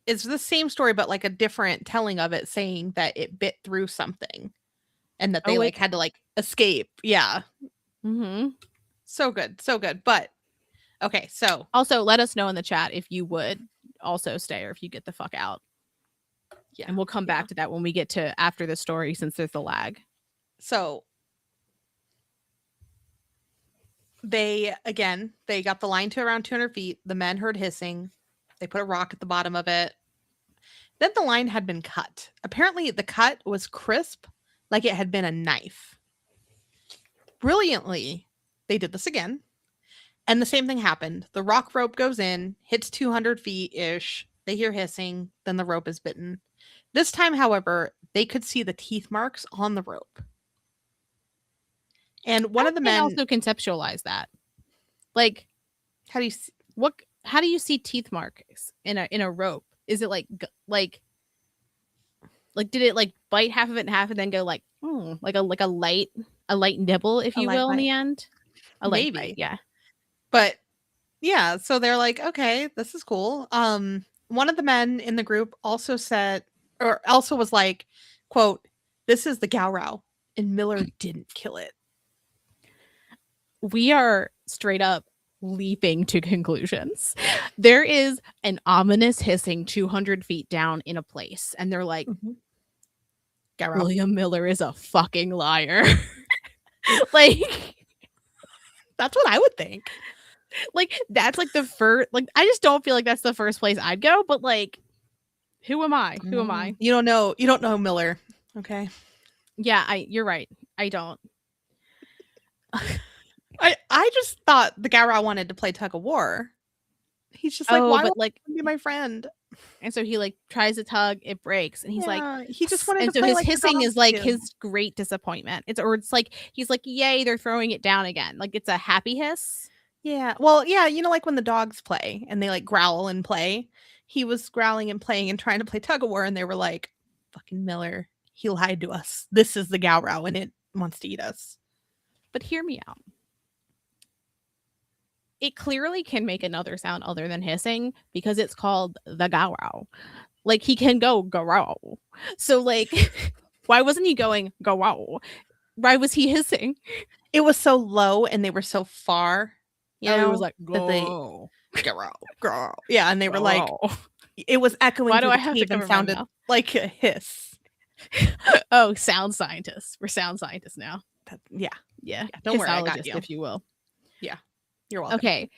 is the same story, but like a different telling of it, saying that it bit through something and that Oh, they like, like had to like escape. Yeah. mm-hmm. So good. So good. But okay. So, Also, let us know in the chat if you would also stay or if you get the fuck out. yeah. And we'll come Yeah. back to that when we get to after the story since there's the lag. So they got the line to around 200 feet. The men heard hissing. They put a rock at the bottom of it. Then the line had been cut. Apparently, the cut was crisp, like it had been a knife. Brilliantly, they did this again. And the same thing happened. The rock rope goes in, hits 200 feet ish. They hear hissing. Then the rope is bitten. This time, however, they could see the teeth marks on the rope. And one I of the can men, also conceptualize that. Like, how do you see? what? How do you see teeth marks in a rope? Is it like did it like bite half of it in half and then go like like a light nibble, if A you light will, in the bite? end? A light bite, Maybe. yeah. But yeah, so they're like, okay, this is cool. One of the men in the group also said, or also was like, quote, this is the Gowrow, and Miller didn't kill it. We are straight up leaping to conclusions. There is an ominous hissing 200 feet down in a place, and they're like, Mhm. Gowrow. William Miller is a fucking liar. like, That's what I would think. that's like the first, like, I just don't feel like that's the first place I'd go, but like, who am I? Who am I? You don't know. You don't know Miller. Okay. Yeah, you're right. I don't. I just thought the Gowrow wanted to play tug of war. He's just like, Oh, why but won't like, you be my friend? and so he like tries to tug, it breaks, and he's like, Yeah, he just wanted to and so play his like the hissing dogs is like do. his great disappointment. It's like he's like, yay, they're throwing it down again. Like it's a happy hiss. Yeah. Well, yeah, you know, like when the dogs play and they like growl and play. He was growling and playing and trying to play tug of war, and they were like, fucking Miller, he lied to us. This is the Gowrow and it wants to eat us. But hear me out. It clearly can make another sound other than hissing because it's called the Gowrow. Like he can go Gowrow. So like, why wasn't he going Gowrow? Why was he hissing? It was so low and they were so far, you Oh, he was know, like that they go Gowrow, growl. Yeah, and they were like, Gowrow. it was echoing Why do through I the have to cave and cover my sounded mouth? like a hiss. Oh, sound scientists. We're sound scientists now. Yeah. Yeah, Yeah. Don't worry, I got histologist, you. if you will. Yeah. You're welcome. Okay.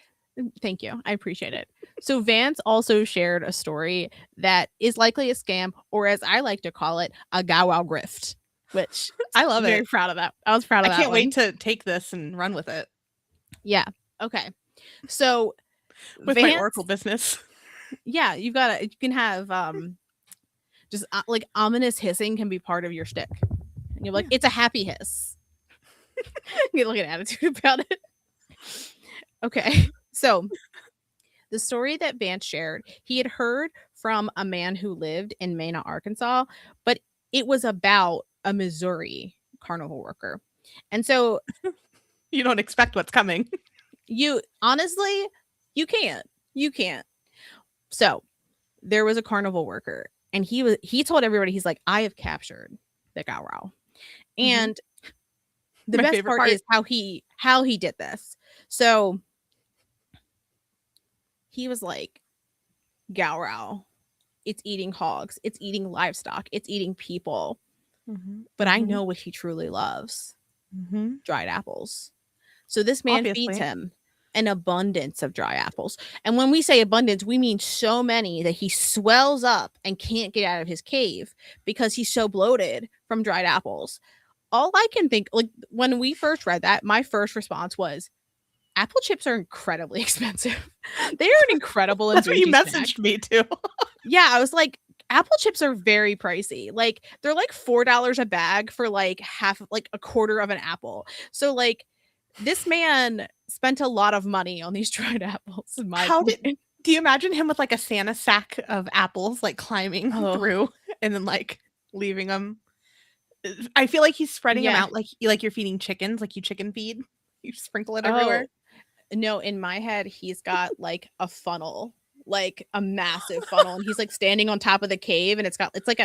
Thank you. I appreciate it. So Vance also shared a story that is likely a scam, or as I like to call it, a Gowwow grift, which I love I'm very it. proud of that. I was proud I of that can't wait one. to take this and run with it Yeah. Okay. So with my Vance, Oracle business. yeah, you can have just like ominous hissing can be part of your shtick. And you're like, Yeah. it's a happy hiss. You look at attitude about it. Okay. So the story that Vance shared, he had heard from a man who lived in Mena, Arkansas, but it was about a Missouri carnival worker. And so You don't expect what's coming. you honestly, you can't. You can't. So there was a carnival worker and he told everybody, he's like, I have captured the Gowrow. And the My best favorite part part. is how he did this. So he was like, Gowrow, it's eating hogs, it's eating livestock, it's eating people. But I know what he truly loves. Mhm. Dried apples. So this man feeds Obviously. him an abundance of dry apples. And when we say abundance, we mean so many that he swells up and can't get out of his cave because he's so bloated from dried apples. All I can think, like when we first read that, my first response was apple chips are incredibly expensive. They are an incredible and That's what you bougie snack. messaged me too. Yeah, I was like, apple chips are very pricey. Like they're like $4 a bag for like half, like a quarter of an apple. So like this man spent a lot of money on these dried apples, in my How did opinion. do you imagine him with like a Santa sack of apples, like climbing Oh, through and then like leaving them? I feel like he's spreading them yeah. out like you're feeding chickens, like you chicken feed. You sprinkle it everywhere. Oh, no, in my head, he's got like a funnel, like a massive funnel, and he's like standing on top of the cave, and it's like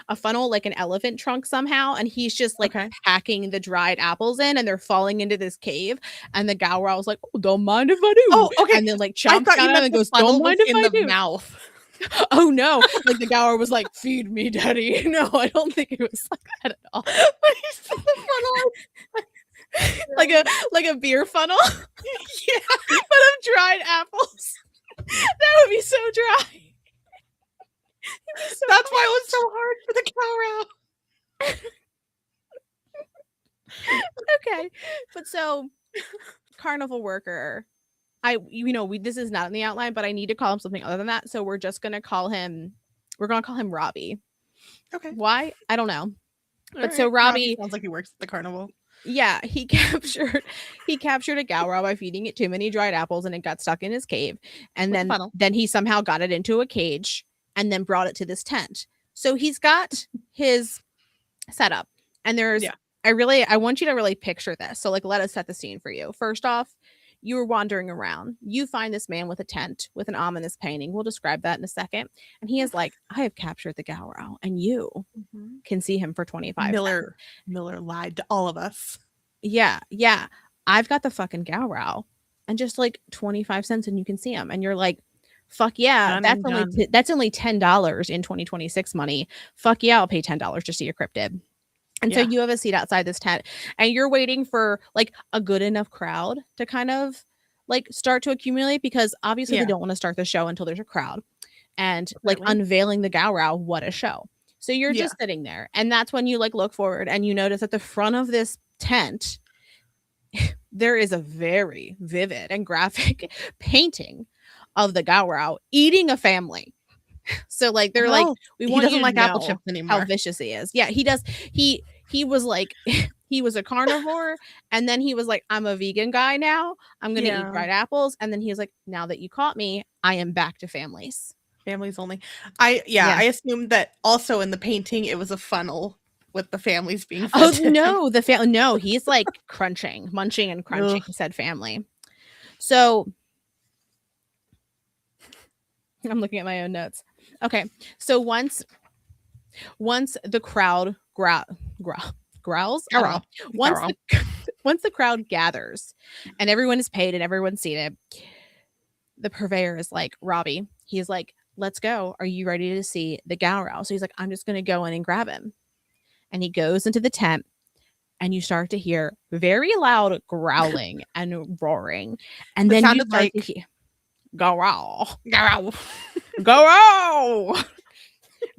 a funnel, like an elephant trunk somehow, and he's just like Okay. packing the dried apples in, and they're falling into this cave, and the Gowrow was like, "Oh, don't mind if I do," Oh, okay. and then like I chomps thought you down on it meant and the goes, "Don't funnel was mind if in I the do." mouth. Oh no, like the Gower was like, "Feed me, daddy." No, I don't think it was like that at all. But he said the funnel. Like a beer funnel, Yeah. but of dried apples. That would be so dry. So That's why it was so hard for the Gowrow. okay, but so carnival worker. This is not in the outline, but I need to call him something other than that. So we're just gonna call him. We're gonna call him Robbie. Okay. Why? I don't know. All But so right. Robbie, sounds like he works at the carnival. yeah, he captured a Gowrow by feeding it too many dried apples, and it got stuck in his cave. And With the then funnel. then he somehow got it into a cage and then brought it to this tent. So he's got his setup, and there's Yeah. I want you to really picture this. So like let us set the scene for you. First off, you were wandering around. You find this man with a tent with an ominous painting. We'll describe that in a second. And he is like, I have captured the Gowrow, and you Mhm. can see him for 25 cents. Miller lied to all of us. Yeah, yeah. I've got the fucking Gowrow, and just like 25 cents, and you can see him. And you're like, fuck yeah, Done and done. that's only $10 in 2026 money. Fuck yeah, I'll pay $10 to see a cryptid. And so Yeah. you have a seat outside this tent, and you're waiting for like a good enough crowd to kind of like start to accumulate, because obviously Yeah. they don't want to start the show until there's a crowd. And like Certainly. unveiling the Gowrow, what a show. So you're Yeah. just sitting there, and that's when you like look forward and you notice at the front of this tent there is a very vivid and graphic painting of the Gowrow eating a family. So like they're like, Well, we he want doesn't you to like apple know chips how anymore. vicious he is. Yeah, he does. He was like he was a carnivore, and then he was like, I'm a vegan guy now. I'm gonna eat Yeah. dried apples. And then he was like, now that you caught me, I am back to families. Families only. Yeah. I assumed that also in the painting it was a funnel with the families being fed Oh to him. no, no, he's like munching and crunching, Ugh. said family. So I'm looking at my own notes. Okay. So once the crowd growls, I don't know. Gowrow. Once the crowd gathers and everyone is paid and everyone's seated, the purveyor is like, Robbie, he's like, let's go. Are you ready to see the Gowrow? So he's like, I'm just going to go in and grab him. And he goes into the tent, and you start to hear very loud growling and roaring. And It then you sounded start like to hear, Gowrow, Gowrow. Gowrow.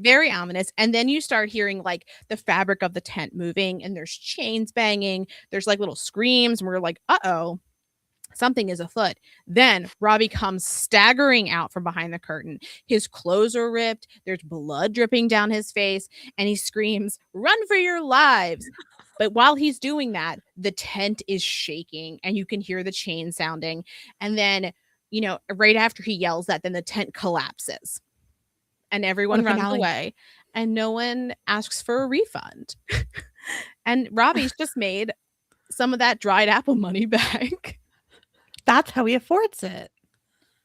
Very ominous. And then you start hearing like the fabric of the tent moving, and there's chains banging. There's like little screams, and we're like, uh-oh, something is afoot. Then Robbie comes staggering out from behind the curtain. His clothes are ripped. There's blood dripping down his face, and he screams, "Run for your lives!" But while he's doing that, the tent is shaking, and you can hear the chain sounding. And then, right after he yells that, then the tent collapses, and everyone runs away, and no one asks for a refund. And Robbie's just made some of that dried apple money back. That's how he affords it.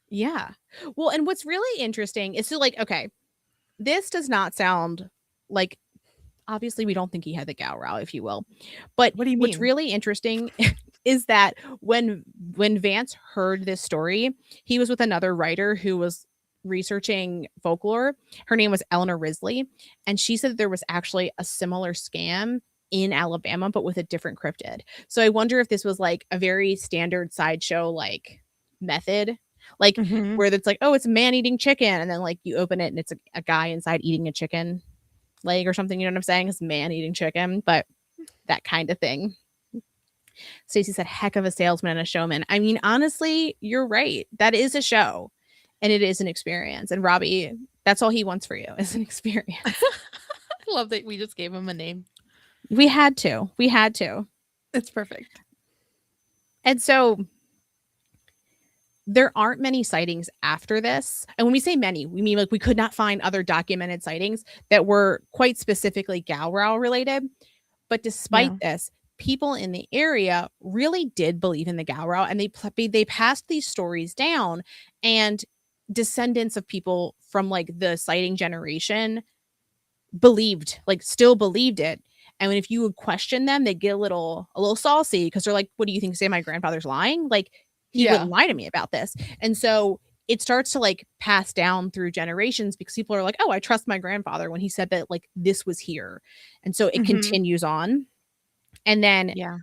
Yeah. Well, and what's really interesting is to like, okay, this does not sound like, obviously we don't think he had the Gowrow, if you will. But What do you what's mean? really interesting is that when Vance heard this story, he was with another writer who was researching folklore. Her name was Eleanor Risley, and she said that there was actually a similar scam in Alabama, but with a different cryptid. So I wonder if this was like a very standard sideshow like method, like Mhm. where it's like, oh, it's a man eating chicken, and then like you open it and it's a guy inside eating a chicken leg or something. You know what I'm saying? It's man eating chicken, but that kind of thing. Stacey said, heck of a salesman and a showman. I mean, honestly, you're right. That is a show and it is an experience. And Robbie, that's all he wants for you is an experience. I love that we just gave him a name. We had to. We had to. It's perfect. And so there aren't many sightings after this. And when we say many, we mean like we could not find other documented sightings that were quite specifically Gowrow related. But despite Yeah. this, people in the area really did believe in the Gowrow, and they passed these stories down, and descendants of people from like the sighting generation believed, like still believed it. And if you would question them, they'd get a little saucy because they're like, "What do you think? Say my grandfather's lying? Like he Yeah. wouldn't lie to me about this." And so it starts to like pass down through generations because people are like, "Oh, I trust my grandfather when he said that like this was here," and so it Mhm. continues on. And then Yeah.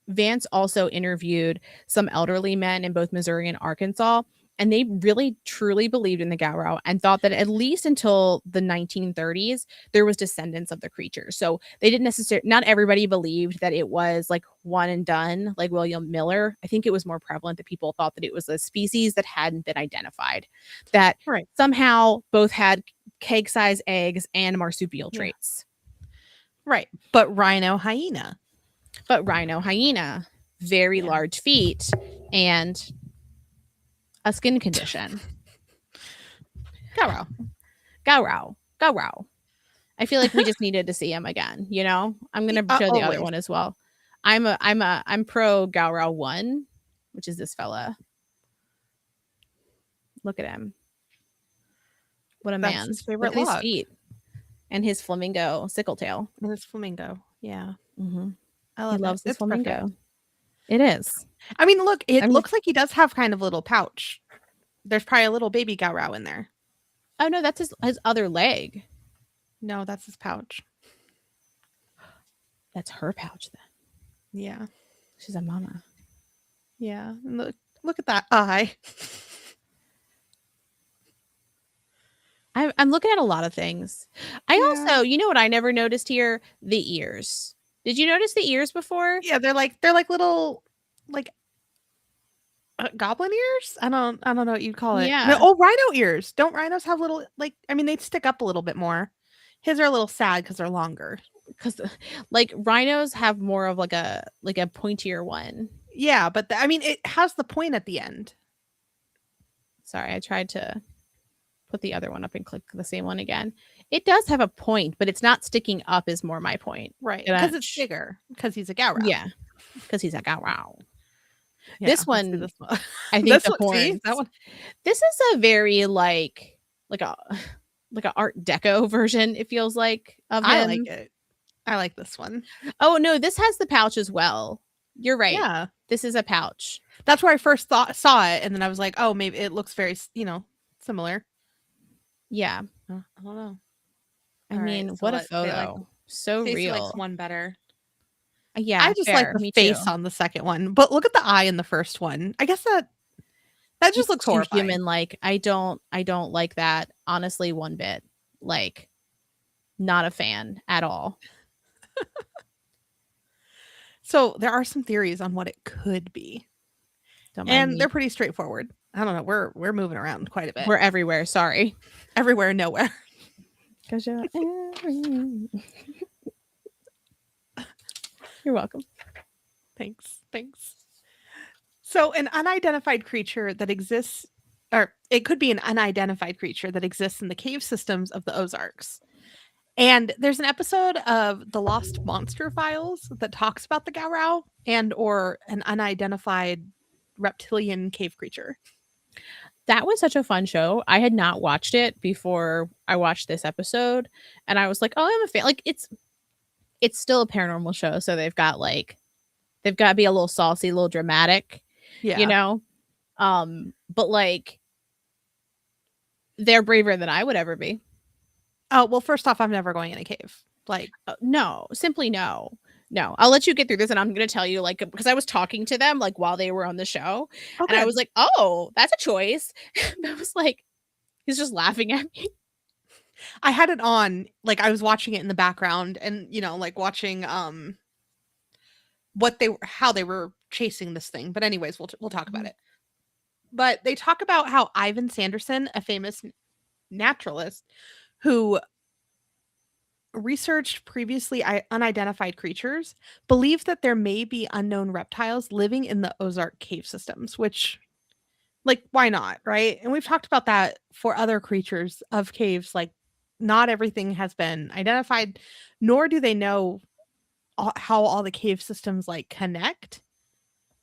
Vance also interviewed some elderly men in both Missouri and Arkansas, and they really truly believed in the Gowrow and thought that at least until the 1930s, there was descendants of the creature. So they didn't necessarily, not everybody believed that it was like one and done, like William Miller. I think it was more prevalent that people thought that it was a species that hadn't been identified, that Right. somehow both had cake size eggs and marsupial Yeah. traits. Right. But rhino hyena. But rhino hyena, very Yeah. large feet and a skin condition. Gowrow. Gowrow. Gowrow. I feel like we just needed to see him again, you know? I'm gonna show the other Always. one as well. I'm pro Gowrow 1, which is this fella. Look at him. What a That's man. his Look favorite at his log. feet and his flamingo sickle tail. And it's flamingo. Yeah. Mhm. I He love it. loves his It's perfect. flamingo. It is. I mean, look, I it mean, looks like he does have kind of a little pouch. There's probably a little baby Gowrow in there. oh no, that's his other leg. No, that's his pouch. That's her pouch then. Yeah. She's a mama. Yeah. And look at that eye. I'm looking at a lot of things. I Yeah. also, you know what I never noticed here? The ears. Did you notice the ears before? Yeah, they're like little like goblin ears? I don't know what you'd call it. No, Yeah, oh, rhino ears. Don't rhinos have little like I mean they'd stick up a little bit more. His are a little sad because they're longer. because like rhinos have more of like a pointier one. Yeah, but I mean it has the point at the end. Sorry, I tried to put the other one up and click the same one again. It does have a point, but it's not sticking up. Is more my point. Right. And Because it's bigger. Because he's a Gowrow. yeah, because he's like, oh wow. Yeah, This let's do one, this one. I think This the one, see? horns. That one. This is a very like a like a Art Deco version. It feels like of I like him. it. I like this one. Oh no, this has the pouch as well. You're right. Yeah. This is a pouch. That's where I first saw it, and then I was like, oh, maybe it looks very, similar. Yeah. I don't know. I All mean, right, so what a what they like photo. So Stacey likes real. one better. Yeah, I just like fair. the Me face too. on the second one, but look at the eye in the first one. I guess that just It's looks too horrifying. human like. I don't like that honestly one bit. Like not a fan at all. So there are some theories on what it could be, Don't mind and me. they're pretty straightforward. I don't know. We're moving around quite a bit. We're everywhere. Sorry. Everywhere, nowhere. 'Cause you're welcome. Thanks. So an unidentified creature that exists, or it could be an unidentified creature that exists in the cave systems of the Ozarks. And there's an episode of the Lost Monster Files that talks about the Gowrow and or an unidentified reptilian cave creature. That was such a fun show. I had not watched it before I watched this episode, and I was like, "Oh, I'm a fan." Like it's still a paranormal show, so they've got to be a little saucy, a little dramatic, you Yeah. know. But like they're braver than I would ever be. Oh, well, first off, I'm never going in a cave. Like, No, simply no. No, I'll let you get through this, and I'm gonna tell you, like, because I was talking to them, like, while they were on the show, oh, and I good. was like, "Oh, that's a choice." I was like, he's just laughing at me. I had it on, like, I was watching it in the background and, like watching how they were chasing this thing. But anyways, we'll talk about Mhm. it. But they talk about how Ivan Sanderson, a famous naturalist who researched previously unidentified creatures, believed that there may be unknown reptiles living in the Ozark cave systems, which, like, why not, right? And we've talked about that for other creatures of caves. Like, not everything has been identified, nor do they know how all the cave systems like connect,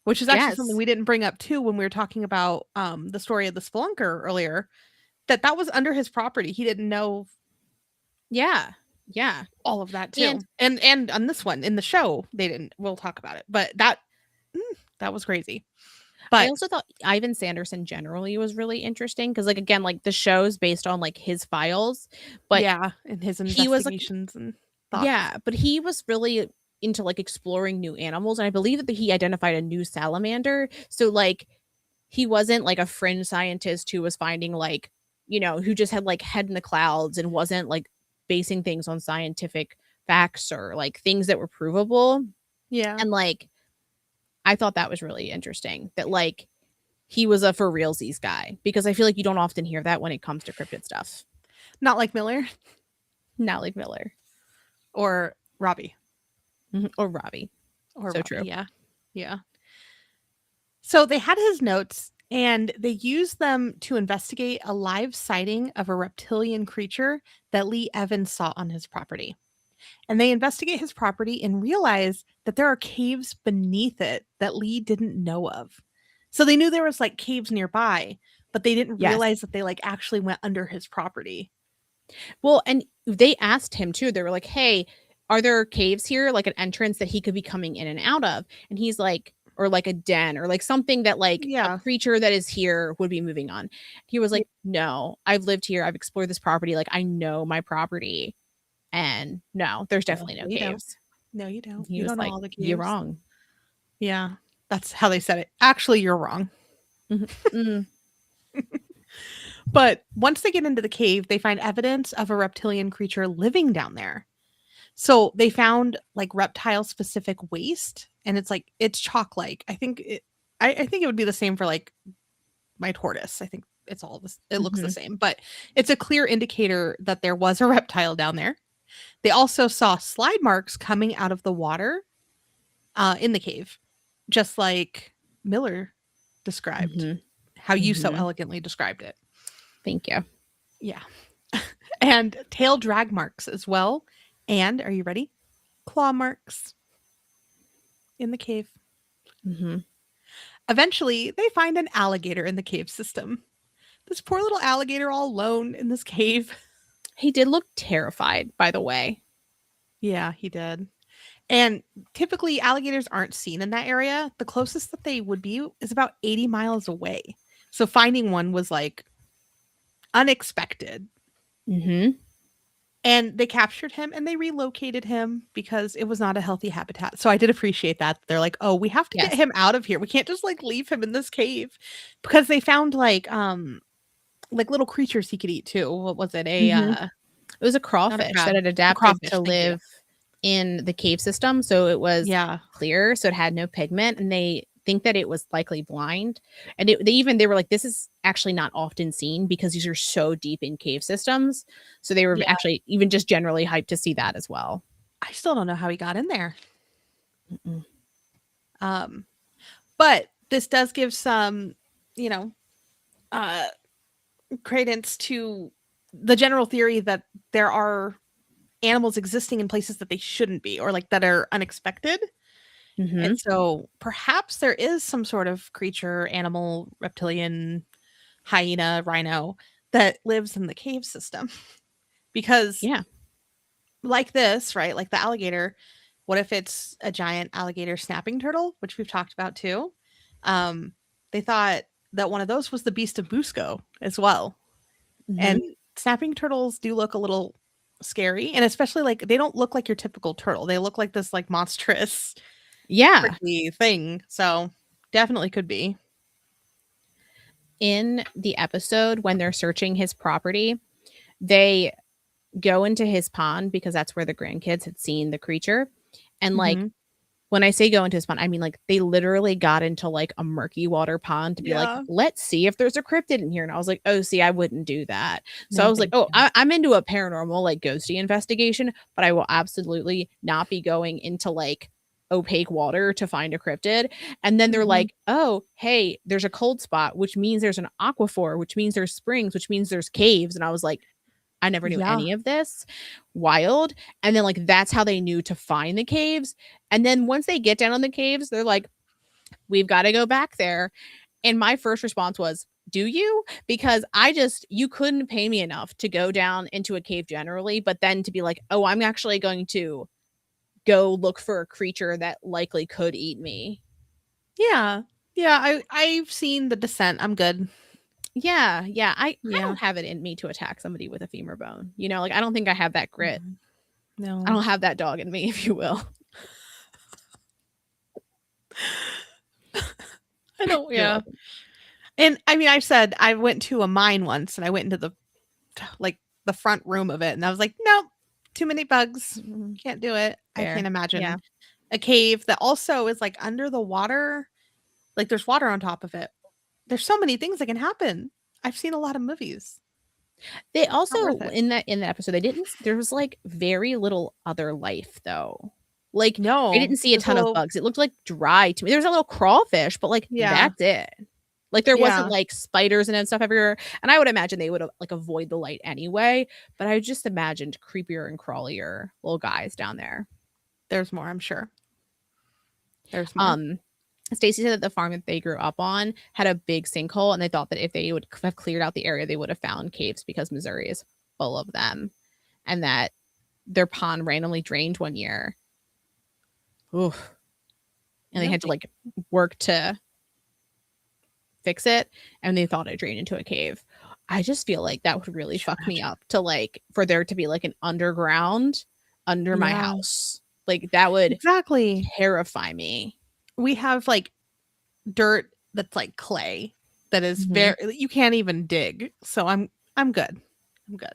which is actually something Yes. we didn't bring up too when we were talking about the story of the spelunker earlier. That was under his property. He didn't know Yeah. Yeah. all of that too. And And on this one in the show, they didn't. We'll talk about it, but that was crazy. I But also thought Ivan Sanderson generally was really interesting because, like, again, like, the show's based on, like, his files, but yeah, in his he was, like, investigations and thoughts. yeah, but he was really into, like, exploring new animals, and I believe that he identified a new salamander, so, like, he wasn't, like, a fringe scientist who was finding, like, who just had, like, head in the clouds and wasn't, like, basing things on scientific facts or, like, things that were provable, Yeah, and, like, I thought that was really interesting that, like, he was a for realsies guy because I feel like you don't often hear that when it comes to cryptid stuff. not like Miller Not like Miller. or Robbie Mhm, or Robbie. or So Robbie. true. Yeah, yeah. So they had his notes and they used them to investigate a live sighting of a reptilian creature that Lee Evans saw on his property. And they investigate his property and realize that there are caves beneath it that Lee didn't know of. So they knew there was like caves nearby, but they didn't realize Yes. that they like actually went under his property. Well, and they asked him too. They were like, "Hey, are there caves here, like an entrance that he could be coming in and out of?" And he's like, or like a den or like something that like a Yeah. creature that is here would be moving on. He was Yeah. like, "No, I've lived here. I've explored this property. Like I know my property." And no, there's Well, definitely no no, you don't. caves. No, you don't. He You was don't know like, all the "You're caves. wrong." Yeah. That's how they said it. Actually, you're wrong. Mhm. Mm. But once they get into the cave, they find evidence of a reptilian creature living down there. So they found like reptile specific waste and it's like it's chalk like. I think it would be the same for like my tortoise. I think it's all this it looks the Mhm. same, but it's a clear indicator that there was a reptile down there. They also saw slide marks coming out of the water in the cave, just like Miller described, Mhm. how you so Mhm. elegantly described it. Thank you. Yeah. And tail drag marks as well. And are you ready? Claw marks in the cave. Mhm. Eventually, they find an alligator in the cave system. This poor little alligator all alone in this cave. He did look terrified, by the way. Yeah, he did. And typically, alligators aren't seen in that area. The closest that they would be is about 80 miles away. So finding one was like unexpected. Mhm. And they captured him and they relocated him because it was not a healthy habitat. So I did appreciate that. They're like, "Oh, we have to get Yes. him out of here. We can't just like leave him in this cave." Because they found like little creatures he could eat too. What was it? Mhm. It was a Not a crawfish that crab. had A adapted to crawfish, thank you. live in the cave system, so it was Yeah. clear, so it had no pigment, and they think that it was likely blind, and they were like, "This is actually not often seen because these are so deep in cave systems," so they were Yeah. actually even just generally hyped to see that as well. I still don't know how he got in there. Mm-mm. Um, but this does give some, you know, uh credence to the general theory that there are animals existing in places that they shouldn't be or like that are unexpected. And Mhm. so perhaps there is some sort of creature, animal, reptilian, hyena, rhino that lives in the cave system. Because, Yeah. like this, right? Like the alligator, what if it's a giant alligator snapping turtle, which we've talked about too? Um, they thought that one of those was the beast of Busco as well. And Mhm. snapping turtles do look a little. scary, and especially like they don't look like your typical turtle. They look like this like monstrous Yeah. prickly thing. So definitely could be. In the episode when they're searching his property, they go into his pond because that's where the grandkids had seen the creature. And like Hmm. when I say go into his pond, I mean like they literally got into like a murky water pond to be like, Yeah. let's see if there's a cryptid in here. And I was like, oh, see, I wouldn't do that. So I No, was like, thank oh, you. I'm into a paranormal, like ghosty investigation, but I will absolutely not be going into like opaque water to find a cryptid. And then they're Hmm. like, oh, hey, there's a cold spot, which means there's an aquifer, which means there's springs, which means there's caves. And I was like, I never knew Yeah. any of this. Wild. And then like that's how they knew to find the caves. And then once they get down on the caves, they're like, we've got to go back there. And my first response was, do you? Because you couldn't pay me enough to go down into a cave generally, but then to be like, oh, I'm actually going to go look for a creature that likely could eat me. Yeah. Yeah. I've seen The Descent. I'm good. Yeah, yeah. I Yeah. don't have it in me to attack somebody with a femur bone. You know, like I don't think I have that grit. Mhm. I No. don't have that dog in me, if you will. I don't. You're Yeah. welcome. And I mean, I said I went to a mine once, and I went into like the front room of it, and I was like, nope, too many bugs. Mhm. Can't do it. I Fair. can't Yeah. imagine a cave that also is like under the water. Like there's water on top of it. There's so many things that can happen. I've seen a lot of movies. They Not also worth it. in that episode they didn't there was like very little other life though. Like I No, didn't see a this ton of little. bugs. It looked like dry to me. There was a little crawfish, but like Yeah. that's it. Like there wasn't Yeah. like spiders and stuff everywhere. And I would imagine they would like avoid the light anyway. But I just imagined creepier and crawlier little guys down there. There's more, I'm sure. There's more. Um Stacy said that the farm that they grew up on had a big sinkhole, and they thought that if they would have cleared out the area, they would have found caves because Missouri is full of them, and that their pond randomly drained one year. Oof. And they No, had to thank like work to fix it, and they thought it drained into a cave. I just feel like that would really you. fuck me Imagine. up to like for there to be like an underground under my Yeah. house. Like that would Exactly. terrify me. We have like dirt that's like clay that is Mhm. very you can't even dig. So I'm good. I'm good.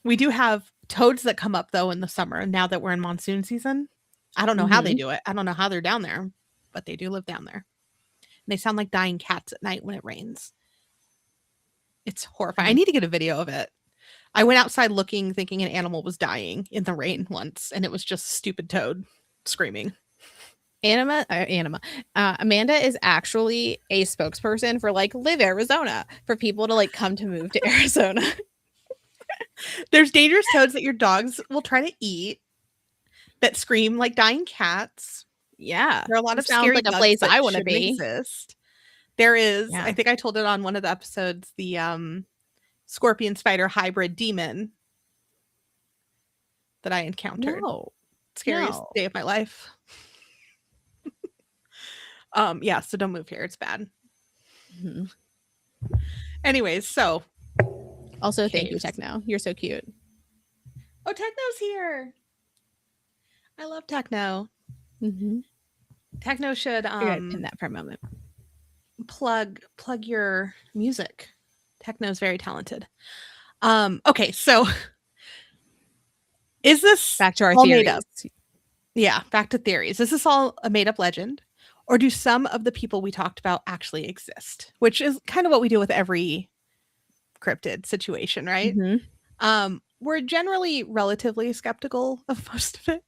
We do have toads that come up though in the summer now that we're in monsoon season. I don't know how they Mhm. do it. I don't know how they're down there, but they do live down there. And they sound like dying cats at night when it rains. It's horrifying. I Mhm. need to get a video of it. I went outside looking thinking an animal was dying in the rain once and it was just stupid toad screaming. Amanda is actually a spokesperson for like Live Arizona for people to like come to move to Arizona. There's dangerous toads that your dogs will try to eat that scream like dying cats. Yeah. There are a lot It of sounds scary like a bugs place that I want to shouldn't be. exist. There is, I Yeah. think I told it on one of the episodes, the scorpion spider hybrid demon that I encountered. No. Scariest No. day of my life. Yeah, so don't move here. It's bad. Mhm. Anyways, so Also, thank you, caves. Techno. You're so cute. Oh, Techno's here. I love Techno. Mm-hmm. Techno should I gotta pin that for a moment. plug your music. Techno's very talented. Okay, so is this Back to our all made theories. up? Yeah, back to theories. Is this all a made up legend? Or do some of the people we talked about actually exist? Which is kind of what we do with every cryptid situation, right? Mm-hmm. We're generally relatively skeptical of most of it.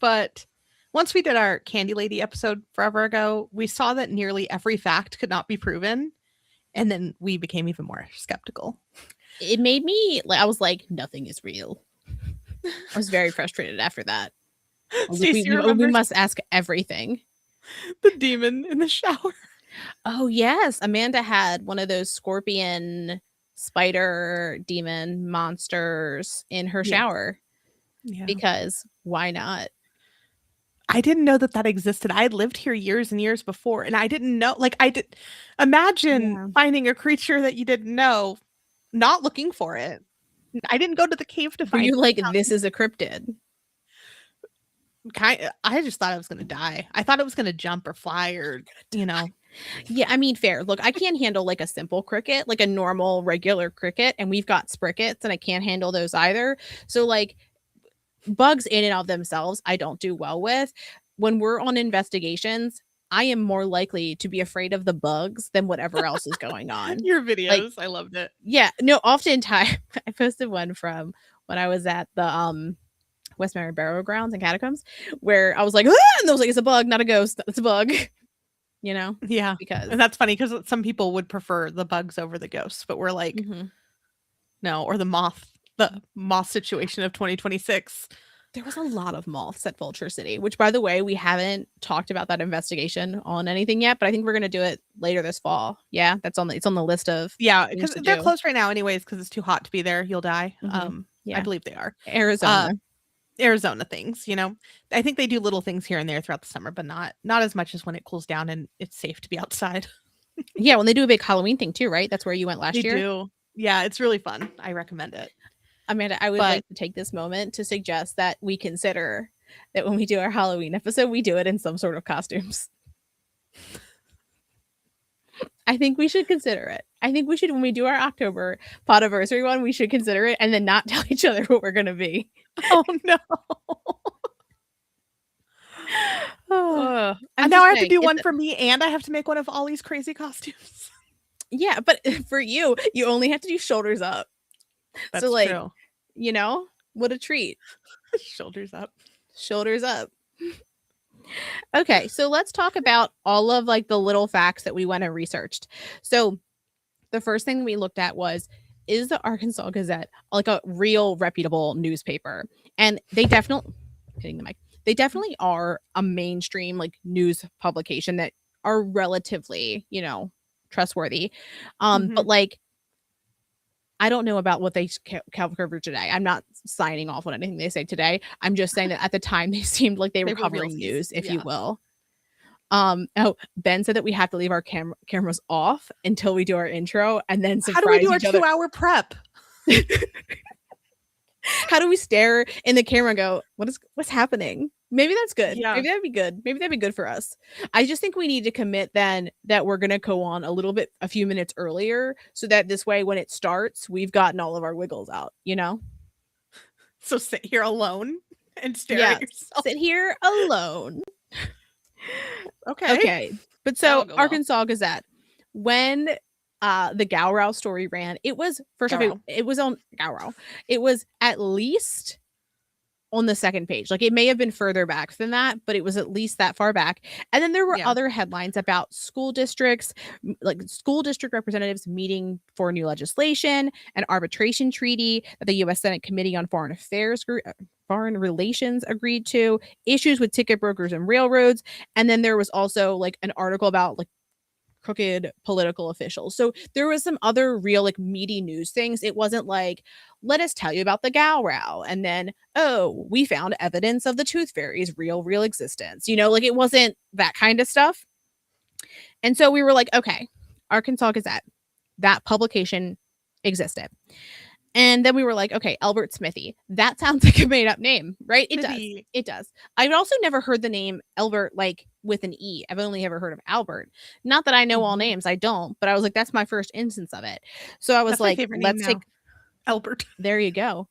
But once we did our Candy Lady episode forever ago, we saw that nearly every fact could not be proven. And then we became even more skeptical. It made me like I was like, nothing is real. I was very frustrated after that. I was like, Stacey we remembers must ask everything. the demon in the shower. Oh yes, Amanda had one of those scorpion, spider, demon monsters in her Yeah. shower Yeah. because why not? I didn't know that that existed. I had lived here years and years before, and I didn't know. Like, I did. Imagine Yeah. finding a creature that you didn't know, not looking for it. I didn't go to the cave to Were find you like, it. this is a cryptid? I just thought I was gonna die. I thought it was gonna jump or fly or Yeah, I mean, fair. Look, I can't handle like a simple cricket, like a normal regular cricket, and we've got sprickets, and I can't handle those either. So like bugs in and of themselves, I don't do well with. When we're on investigations, I am more likely to be afraid of the bugs than whatever else is going on. your Like, videos. I loved it. yeah, no, oftentimes I posted one from when I was at the Westmere Burial Grounds and Catacombs where I was like, ah! And I was like, it's a bug, not a ghost. It's a bug, you know? Yeah. Because And that's funny because some people would prefer the bugs over the ghosts, but we're like, mhm. no, or the moth situation of 2026. There was a lot of moths at Vulture City, which, by the way, we haven't talked about that investigation on anything yet, but I think we're going to do it later this fall. Yeah, it's on the list of Yeah, things because to they're do. closed right now anyways, because it's too hot to be there. You'll die. Mhm. I Yeah, believe they are. Arizona. Arizona things, I think they do little things here and there throughout the summer, but not as much as when it cools down and it's safe to be outside. Yeah, when they do a big Halloween thing too, right? That's where you went last They year. do. Yeah, it's really fun. I recommend it. Amanda, I would But like to take this moment to suggest that we consider that when we do our Halloween episode, we do it in some sort of costumes. I think we should consider it. I think we should, when we do our October podiversary one, we should consider it and then not tell each other what we're going to be. oh no. And now I have to do one for me and I have to make one of Ollie's crazy costumes. Yeah, but for you only have to do shoulders up. That's so like, true. What a treat. Shoulders up. Shoulders up. Okay, so let's talk about all of like the little facts that we went and researched. So the first thing we looked at was, is the Arkansas Gazette like a real reputable newspaper? And they definitely, hitting the mic, they definitely are a mainstream like news publication that are relatively, trustworthy. But like, I don't know about what they covered today. I'm not signing off on anything they say today. I'm just saying that at the time they seemed like they were covering news, if you will. Ben said that we have to leave our cameras off until we do our intro and then surprise How do we do our each other. 2-hour prep? How do we stare in the camera and go, what's happening? Maybe that's good. Yeah. Maybe that'd be good. Maybe that'd be good for us. I just think we need to commit then that we're going to go on a few minutes earlier so that this way when it starts, we've gotten all of our wiggles out, So sit here alone and stare at yourself. Sit here alone. Okay. But so Arkansas Gazette, when the Gowrow story ran, it was it was on Gowrow. It was at least on the second page. Like it may have been further back than that, but it was at least that far back. And then there were other headlines about school districts, like school district representatives meeting for new legislation, an arbitration treaty that the U.S. Senate Committee on Foreign Relations agreed to, issues with ticket brokers and railroads. And then there was also like an article about like crooked political officials. So there was some other real like meaty news things. It wasn't like, let us tell you about the Gowrow and then, oh, we found evidence of the tooth fairy's real existence. Like it wasn't that kind of stuff. And so we were like, okay, Arkansas Gazette, that publication existed. And then we were like, okay, Albert Smithy. That sounds like a made up name, right? Smithy. It does. I've also never heard the name Albert like with an E. I've only ever heard of Albert. Not that I know all names. I don't. But I was like, that's my first instance of it. So I was That's like, let's take Albert. There you go.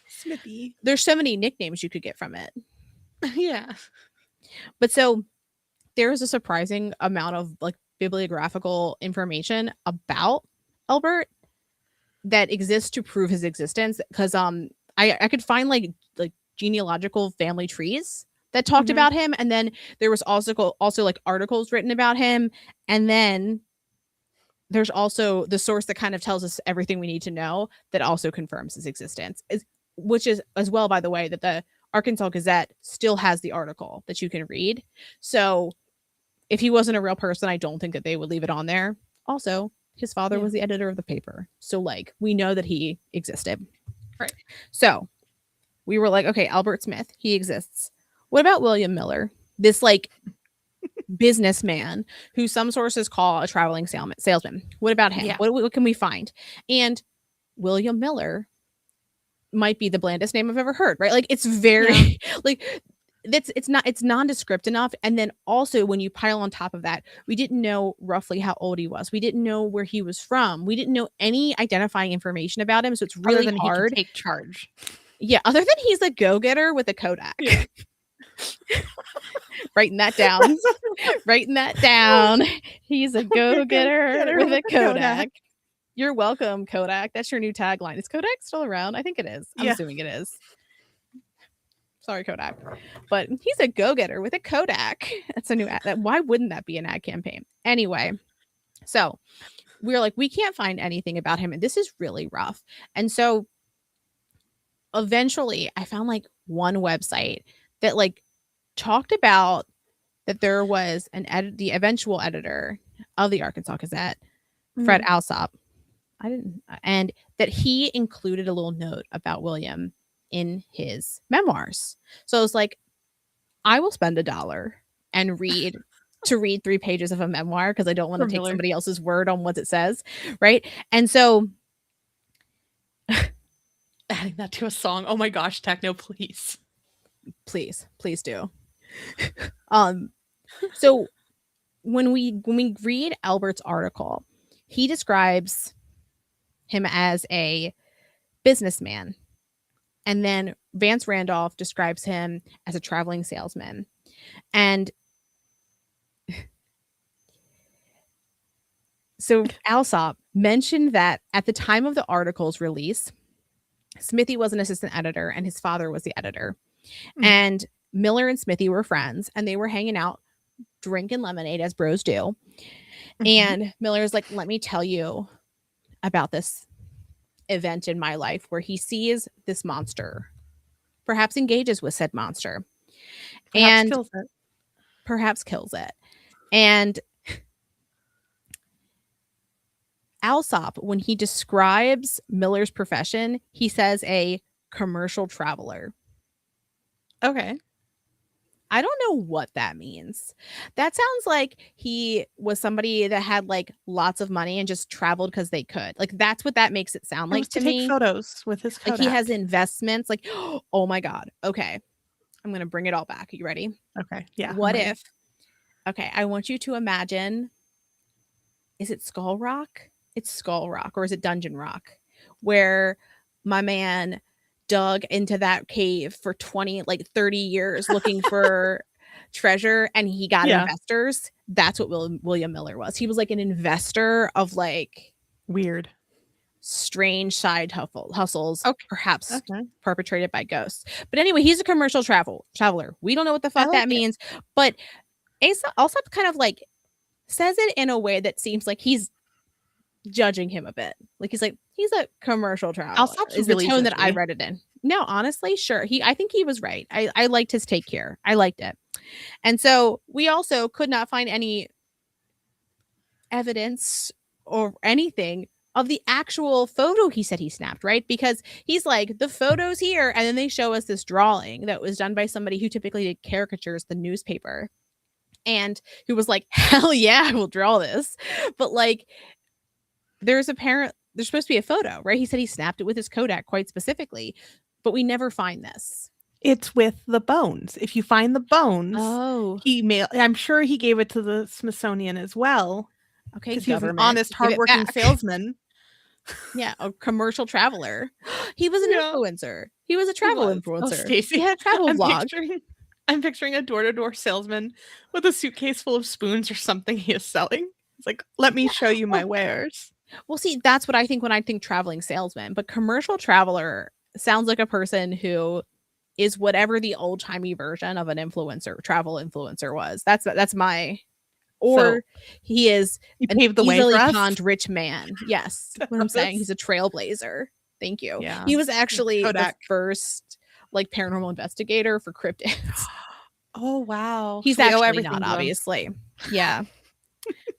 Smithy. There's so many nicknames you could get from it. Yeah. But so there is a surprising amount of like bibliographical information about Albert that exists to prove his existence, because I could find like genealogical family trees that talked about him, and then there was also like articles written about him, and then there's also the source that kind of tells us everything we need to know that also confirms his existence, which is as well, by the way, that the Arkansas Gazette still has the article that you can read. So if he wasn't a real person, I don't think that they would leave it on there. Also, his father was the editor of the paper. So like we know that he existed. Right. So we were like, okay, Albert Smith, he exists. What about William Miller? This like businessman who some sources call a traveling salesman. What about him? Yeah. What can we find? And William Miller might be the blandest name I've ever heard, right? Like it's very Yeah. like it's nondescript enough. And then also when you pile on top of that, we didn't know roughly how old he was. We didn't know where he was from. We didn't know any identifying information about him. So it's Other really than he can hard. take charge. Yeah, other than he's a go-getter with a Yeah. Kodak. Writing that down. Writing that down. He's a go-getter with a Kodak. You're welcome, Kodak. That's your new tagline. Is Kodak still around? I think it is. I'm Yeah. assuming it is. Sorry, Kodak. But he's a go-getter with a Kodak. That's a new ad. Why wouldn't that be an ad campaign? Anyway, so we were like, we can't find anything about him. And this is really rough. And so eventually I found like one website that like talked about that there was the eventual editor of the Arkansas Gazette, Fred Alsop. And that he included a little note about William in his memoirs. So I was like, I will spend $1 and read 3 pages of a memoir because I don't want to take somebody else's word on what it says, right? And so adding that to a song. Oh my gosh, techno, please. Please do. So when we read Albert's article, he describes him as a businessman. And then Vance Randolph describes him as a traveling salesman. And so Alsop mentioned that at the time of the article's release, Smithy was an assistant editor and his father was the editor. And Miller and Smithy were friends and they were hanging out drinking lemonade as bros do. And Miller's like, let me tell you about this event in my life where he sees this monster, perhaps engages with said monster, and perhaps kills it. And Alsop, when he describes Miller's profession, he says a commercial traveler. Okay. I don't know what that means. That sounds like he was somebody that had like lots of money and just traveled because they could. Like that's what that makes it sound like to me. Take photos with his Kodak. Like he has investments. Like, oh my God. Okay. I'm going to bring it all back. Are you ready? Okay. Yeah. What if? Okay. I want you to imagine. Is it Skull Rock? It's Skull Rock, or is it Dungeon Rock? Where my man dug into that cave for 30 years looking for treasure and he got investors. That's what William Miller was. He was like an investor of like weird, strange side hustles, perhaps perpetrated by ghosts. But anyway, he's a commercial traveler. We don't know what the fuck that means, but Alsop kind of like says it in a way that seems like he's judging him a bit. Like he's a commercial traveler. Alsop's is really the tone judgy. that I read it in. No, honestly, sure. I think he was right. I liked his take here. I liked it. And so we also could not find any evidence or anything of the actual photo he said he snapped, right? Because he's like, the photo's here. And then they show us this drawing that was done by somebody who typically did caricatures, the newspaper. And who was like, hell yeah, I will draw this. But like, there's supposed to be a photo, right? He said he snapped it with his Kodak quite specifically, but we never find this. It's with the bones. If you find the bones, I'm sure he gave it to the Smithsonian as well. Okay, because he was an honest, hardworking salesman. Yeah, a commercial traveler. He was an influencer. He was a travel influencer. Stacey, he had a travel vlog. I'm picturing a door-to-door salesman with a suitcase full of spoons or something he is selling. It's like, let me show you my wares. Well, see, that's what I think when I think traveling salesman. But commercial traveler sounds like a person who is whatever the old-timey version of an travel influencer was. That's my... Or he paved the way for us. Conned rich man. Yes. What I'm saying. He's a trailblazer. Thank you. Yeah. He was actually the first like paranormal investigator for cryptids. Oh, wow. He's actually not, obviously. Yeah.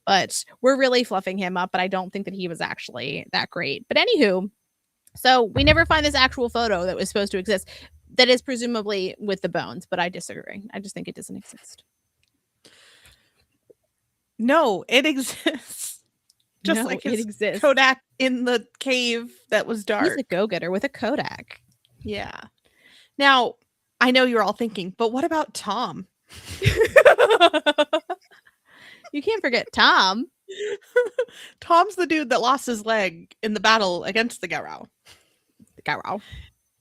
But we're really fluffing him up, but I don't think that he was actually that great. But anywho, so we never find this actual photo that was supposed to exist that is presumably with the bones, but I disagree. I just think it doesn't exist. No, it exists. Just No, like it his exists. Kodak in the cave that was He's a dark. go-getter with a Kodak. Yeah. Now, I know you're all thinking, but what about Tom? You can't forget Tom. Tom's the dude that lost his leg in the battle against the Gowrow. Gowrow.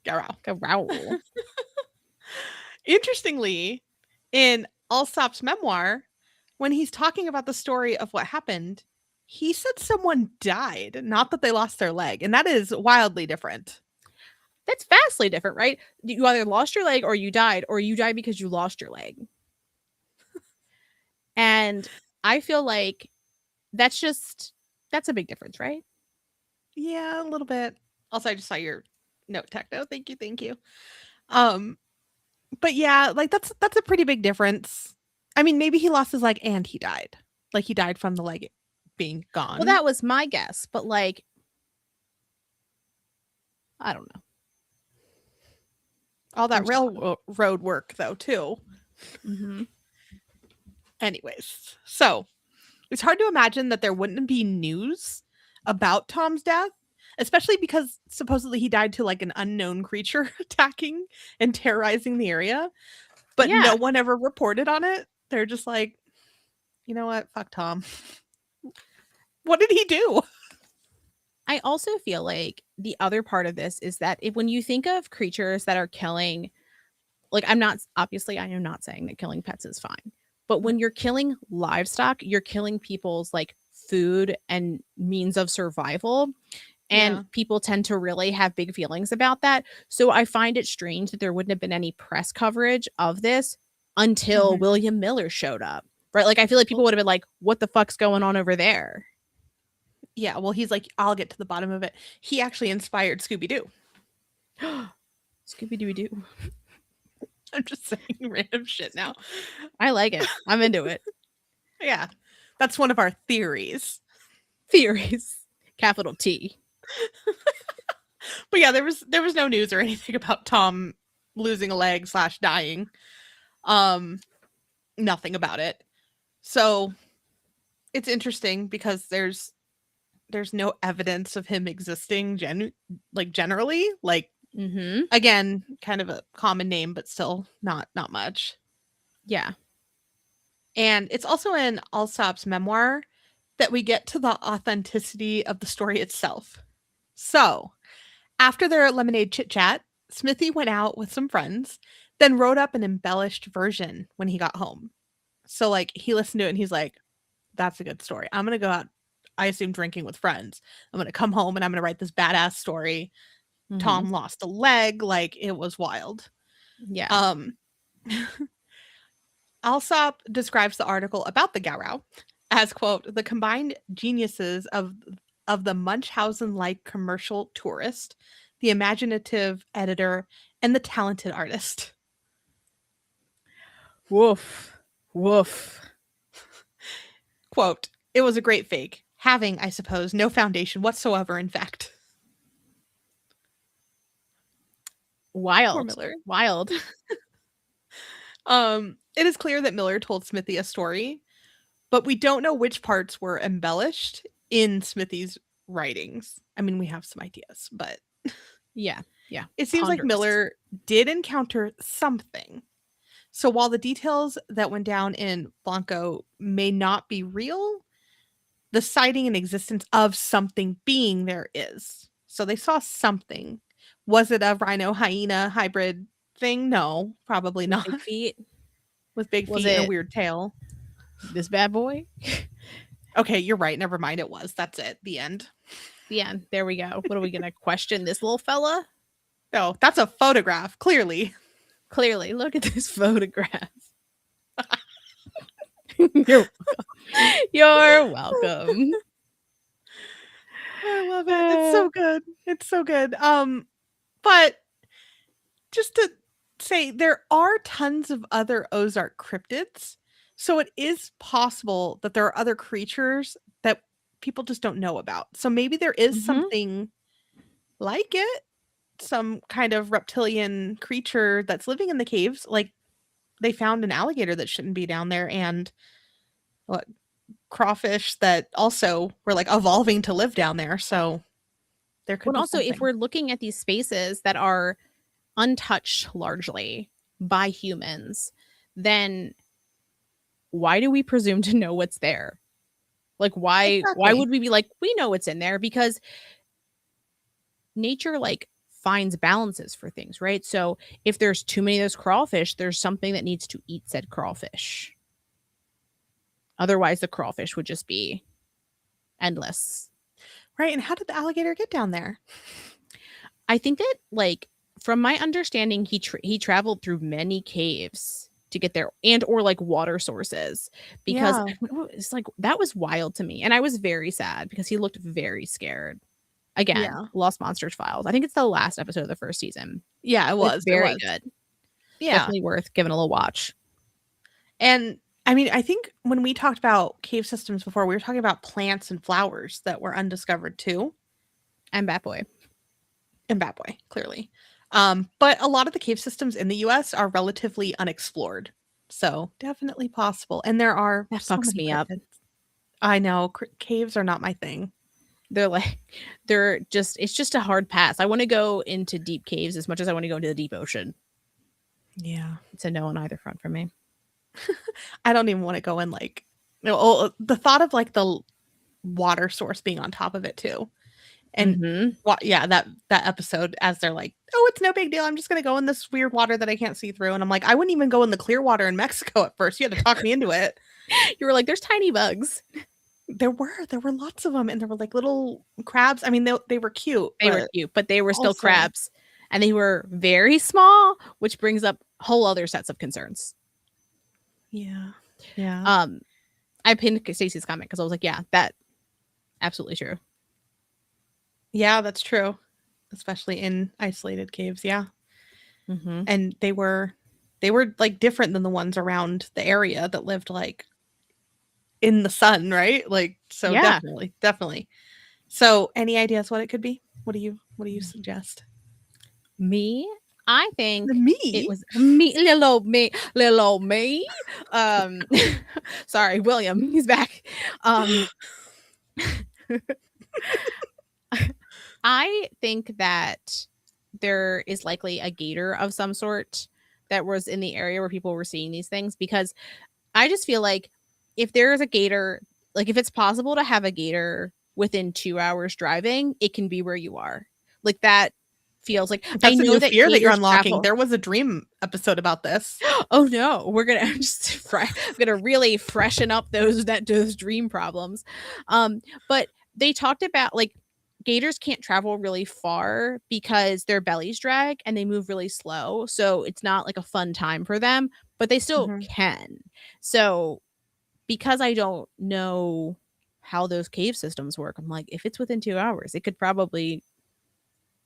Gowrow. Gowrow. Interestingly, in Alsop's memoir, when he's talking about the story of what happened, he said someone died, not that they lost their leg. And that is wildly different. That's vastly different, right? You either lost your leg or you died because you lost your leg. And I feel like that's a big difference, right? Yeah, a little bit. Also, I just saw your note techno. Thank you, thank you. Um, but yeah, like that's a pretty big difference. I mean, maybe he lost his leg and he died. Like he died from the leg being Well, gone. that was my guess, but like I don't know. All I'm that just fun. railroad work though, too. Mm-hmm. Anyways, so it's hard to imagine that there wouldn't be news about Tom's death, especially because supposedly he died to like an unknown creature attacking and terrorizing the area, but Yeah. no one ever reported on it. They're just like, you know what? Fuck Tom. What did he do? I also feel like the other part of this is that when you think of creatures that are killing, like I am not saying that killing pets is fine, but when you're killing livestock, you're killing people's like food and means of survival. And Yeah. people tend to really have big feelings about that. So I find it strange that there wouldn't have been any press coverage of this until Mhm. William Miller showed up. Right? Like I feel like people would have been like, what the fuck's going on over there? Yeah, well, he's like, I'll get to the bottom of it. He actually inspired Scooby Doo. Scooby Doo Doo. I'm just saying random shit now. I like it. I'm into it. Yeah, that's one of our theories. Theories. Capital T. But yeah, there was no news or anything about Tom losing a leg / dying. Um, Nothing about it. So it's interesting because there's no evidence of him existing generally. Like Mm-hmm. again, kind of a common name, but still not much. Yeah. And it's also in Alsop's memoir that we get to the authenticity of the story itself. So, after their lemonade chit chat, Smithy went out with some friends, then wrote up an embellished version when he got home. So, like, he listened to it and he's like, that's a good story. I'm going to go out, I assume, drinking with friends. I'm going to come home and I'm going to write this badass story. Mm-hmm. Tom lost a leg. Like, it was wild. Yeah. Um, Alsop describes the article about the Gowrow as, quote, the combined geniuses of the Munchausen-like commercial tourist, the imaginative editor, and the talented artist. Woof. Woof. Quote, it was a great fake, having, I suppose, no foundation whatsoever in fact. Poor Wild. Miller. Wild. It is clear that Miller told Smithy a story, but we don't know which parts were embellished in Smithy's writings. I mean, we have some ideas, but Yeah. Yeah. it seems like Ponderous. Miller did encounter something. So while the details that went down in Blanco may not be real, the sighting and existence of something being there is. So they saw something. Was it a rhino hyena hybrid thing? No, probably With not. big feet. With big Was feet and a it weird tail. this bad boy? Okay, you're right. Never mind. It was. That's it. The end. Yeah, there we go. What are we gonna question this little fella? No, that's a photograph, clearly. Clearly, look at this photograph. You're welcome. You're welcome. I love it. It's so good. It's so good. But just to say, there are tons of other Ozark cryptids. So it is possible that there are other creatures that people just don't know about. So maybe there is Mhm. something like it, some kind of reptilian creature that's living in the caves. Like they found an alligator that shouldn't be down there, and what crawfish that also were like evolving to live down there. So there could But be also, if something. we're looking at these spaces that are untouched largely by humans, then why do we presume to know what's there? Like why Exactly. would we be like, we know what's in there? Because nature like finds balances for things, right? So if there's too many of those crawfish, there's something that needs to eat said crawfish. Otherwise, the crawfish would just be endless. Right. And how did the alligator get down there? I think that like from my understanding, he traveled through many caves to get there, and or like water sources, because Yeah. it's like that was wild to me, and I was very sad because he looked very scared. Again, Yeah. Lost Monsters Files. I think it's the last episode of the first season. Yeah, it It's was. It very was. good. Yeah. Definitely worth giving a little watch. And I mean, I think when we talked about cave systems before, we were talking about plants and flowers that were undiscovered too. And Bat Boy. And Bat Boy, clearly. But a lot of the cave systems in the US are relatively unexplored. So definitely possible. And there are That so fucks many me up. cryptids. I know. Caves are not my thing. It's just a hard pass. I want to go into deep caves as much as I want to go into the deep ocean. Yeah. It's a no on either front for me. I don't even want to go in like the thought of like the water source being on top of it too. And yeah, that episode as they're like, "Oh, it's no big deal. I'm just going to go in this weird water that I can't see through." And I'm like, "I wouldn't even go in the clear water in Mexico at first. You had to talk me into it." You were like, "There's tiny bugs." There were lots of them, and there were like little crabs. I mean, they were cute. They were cute, but they were still also, crabs, and they were very small, which brings up whole other sets of concerns. Yeah. Yeah. I pinned Stacey's comment because I was like, "Yeah, that absolutely true." Yeah, that's true. Especially in isolated caves. Yeah. And they were like different than the ones around the area that lived like in the sun, right? Like, so Yeah. definitely. So any ideas what it could be? What do you suggest? Me? I think it Me? was me, little old me. Um, sorry, William, he's back. I think that there is likely a gator of some sort that was in the area where people were seeing these things, because I just feel like if there is a gator, like if it's possible to have a gator within 2 hours driving, it can be where you are. Like that feels like I That's a know new that fear that you're gators unlocking. travel. There was a dream episode about this. Oh no, we're gonna really freshen up those dream problems. But they talked about like gators can't travel really far because their bellies drag and they move really slow, so it's not like a fun time for them, but they still can. So because I don't know how those cave systems work, I'm like, if it's within 2 hours, it could probably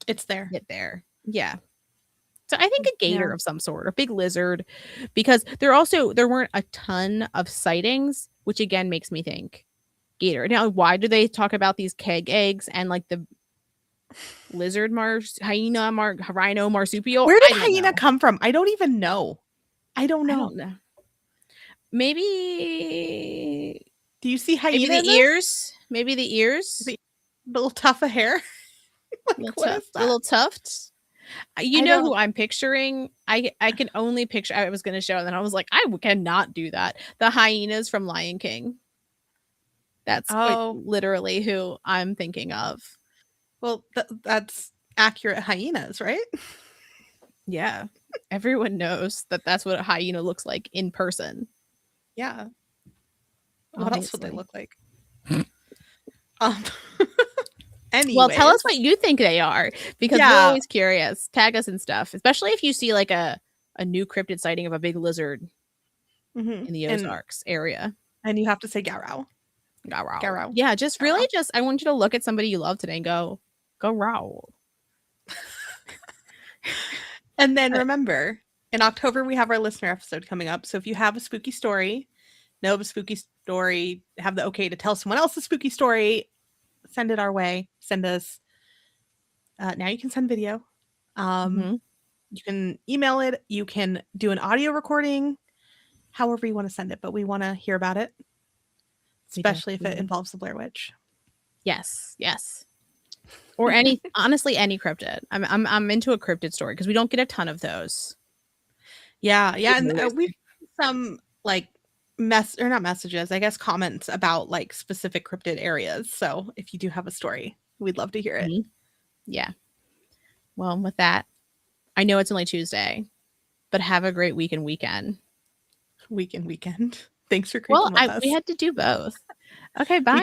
It's there. get there. Yeah. So I think a gator Yeah. of some sort, a big lizard, because there weren't a ton of sightings, which again makes me think gator. Now, why do they talk about these keg eggs and like the lizard rhino marsupial? Where I did don't hyena know. come from? I don't even know. I don't I know. don't know. Maybe Do you see hyena maybe in the this? ears. Maybe the ears. The little tuft of hair. Like, what is that? Little tufts. You I know don't. who I'm picturing? I can only picture. I was going to show, and then I was like, I cannot do that. The hyenas from Lion King. That's quite Oh, literally who I'm thinking of. well, that's accurate hyenas, right? Yeah, everyone knows that that's what a hyena looks like in person. Yeah. What else would they Obviously. look like? Um. Well, tell us Anyways. what you think they are, because we're Yeah. always curious. Tag us and stuff, especially if you see like a new cryptid sighting of a big lizard in the Ozarks area. And you have to say Gowrow. Gowrow. Yeah, just Gowrow. really I want you to look at somebody you love today and go Gowrow. And then remember, in October, we have our listener episode coming up. So if you have a spooky story, know of a spooky story, have the okay to tell someone else a spooky story, send it our way. Send us. Now you can send video. You can email it. You can do an audio recording, however you want to send it, but we want to hear about it. We do. especially if it involves the Blair Witch. Yes, yes. Or honestly, any cryptid. I'm into a cryptid story because we don't get a ton of those. Yeah, and we've some like not messages, I guess comments about like specific cryptid areas. So if you do have a story, we'd love to hear it. Yeah. Well, with that, I know it's only Tuesday, but have a great week and weekend. Weekend. Thanks for creeping with us. We had to do both. Okay, bye.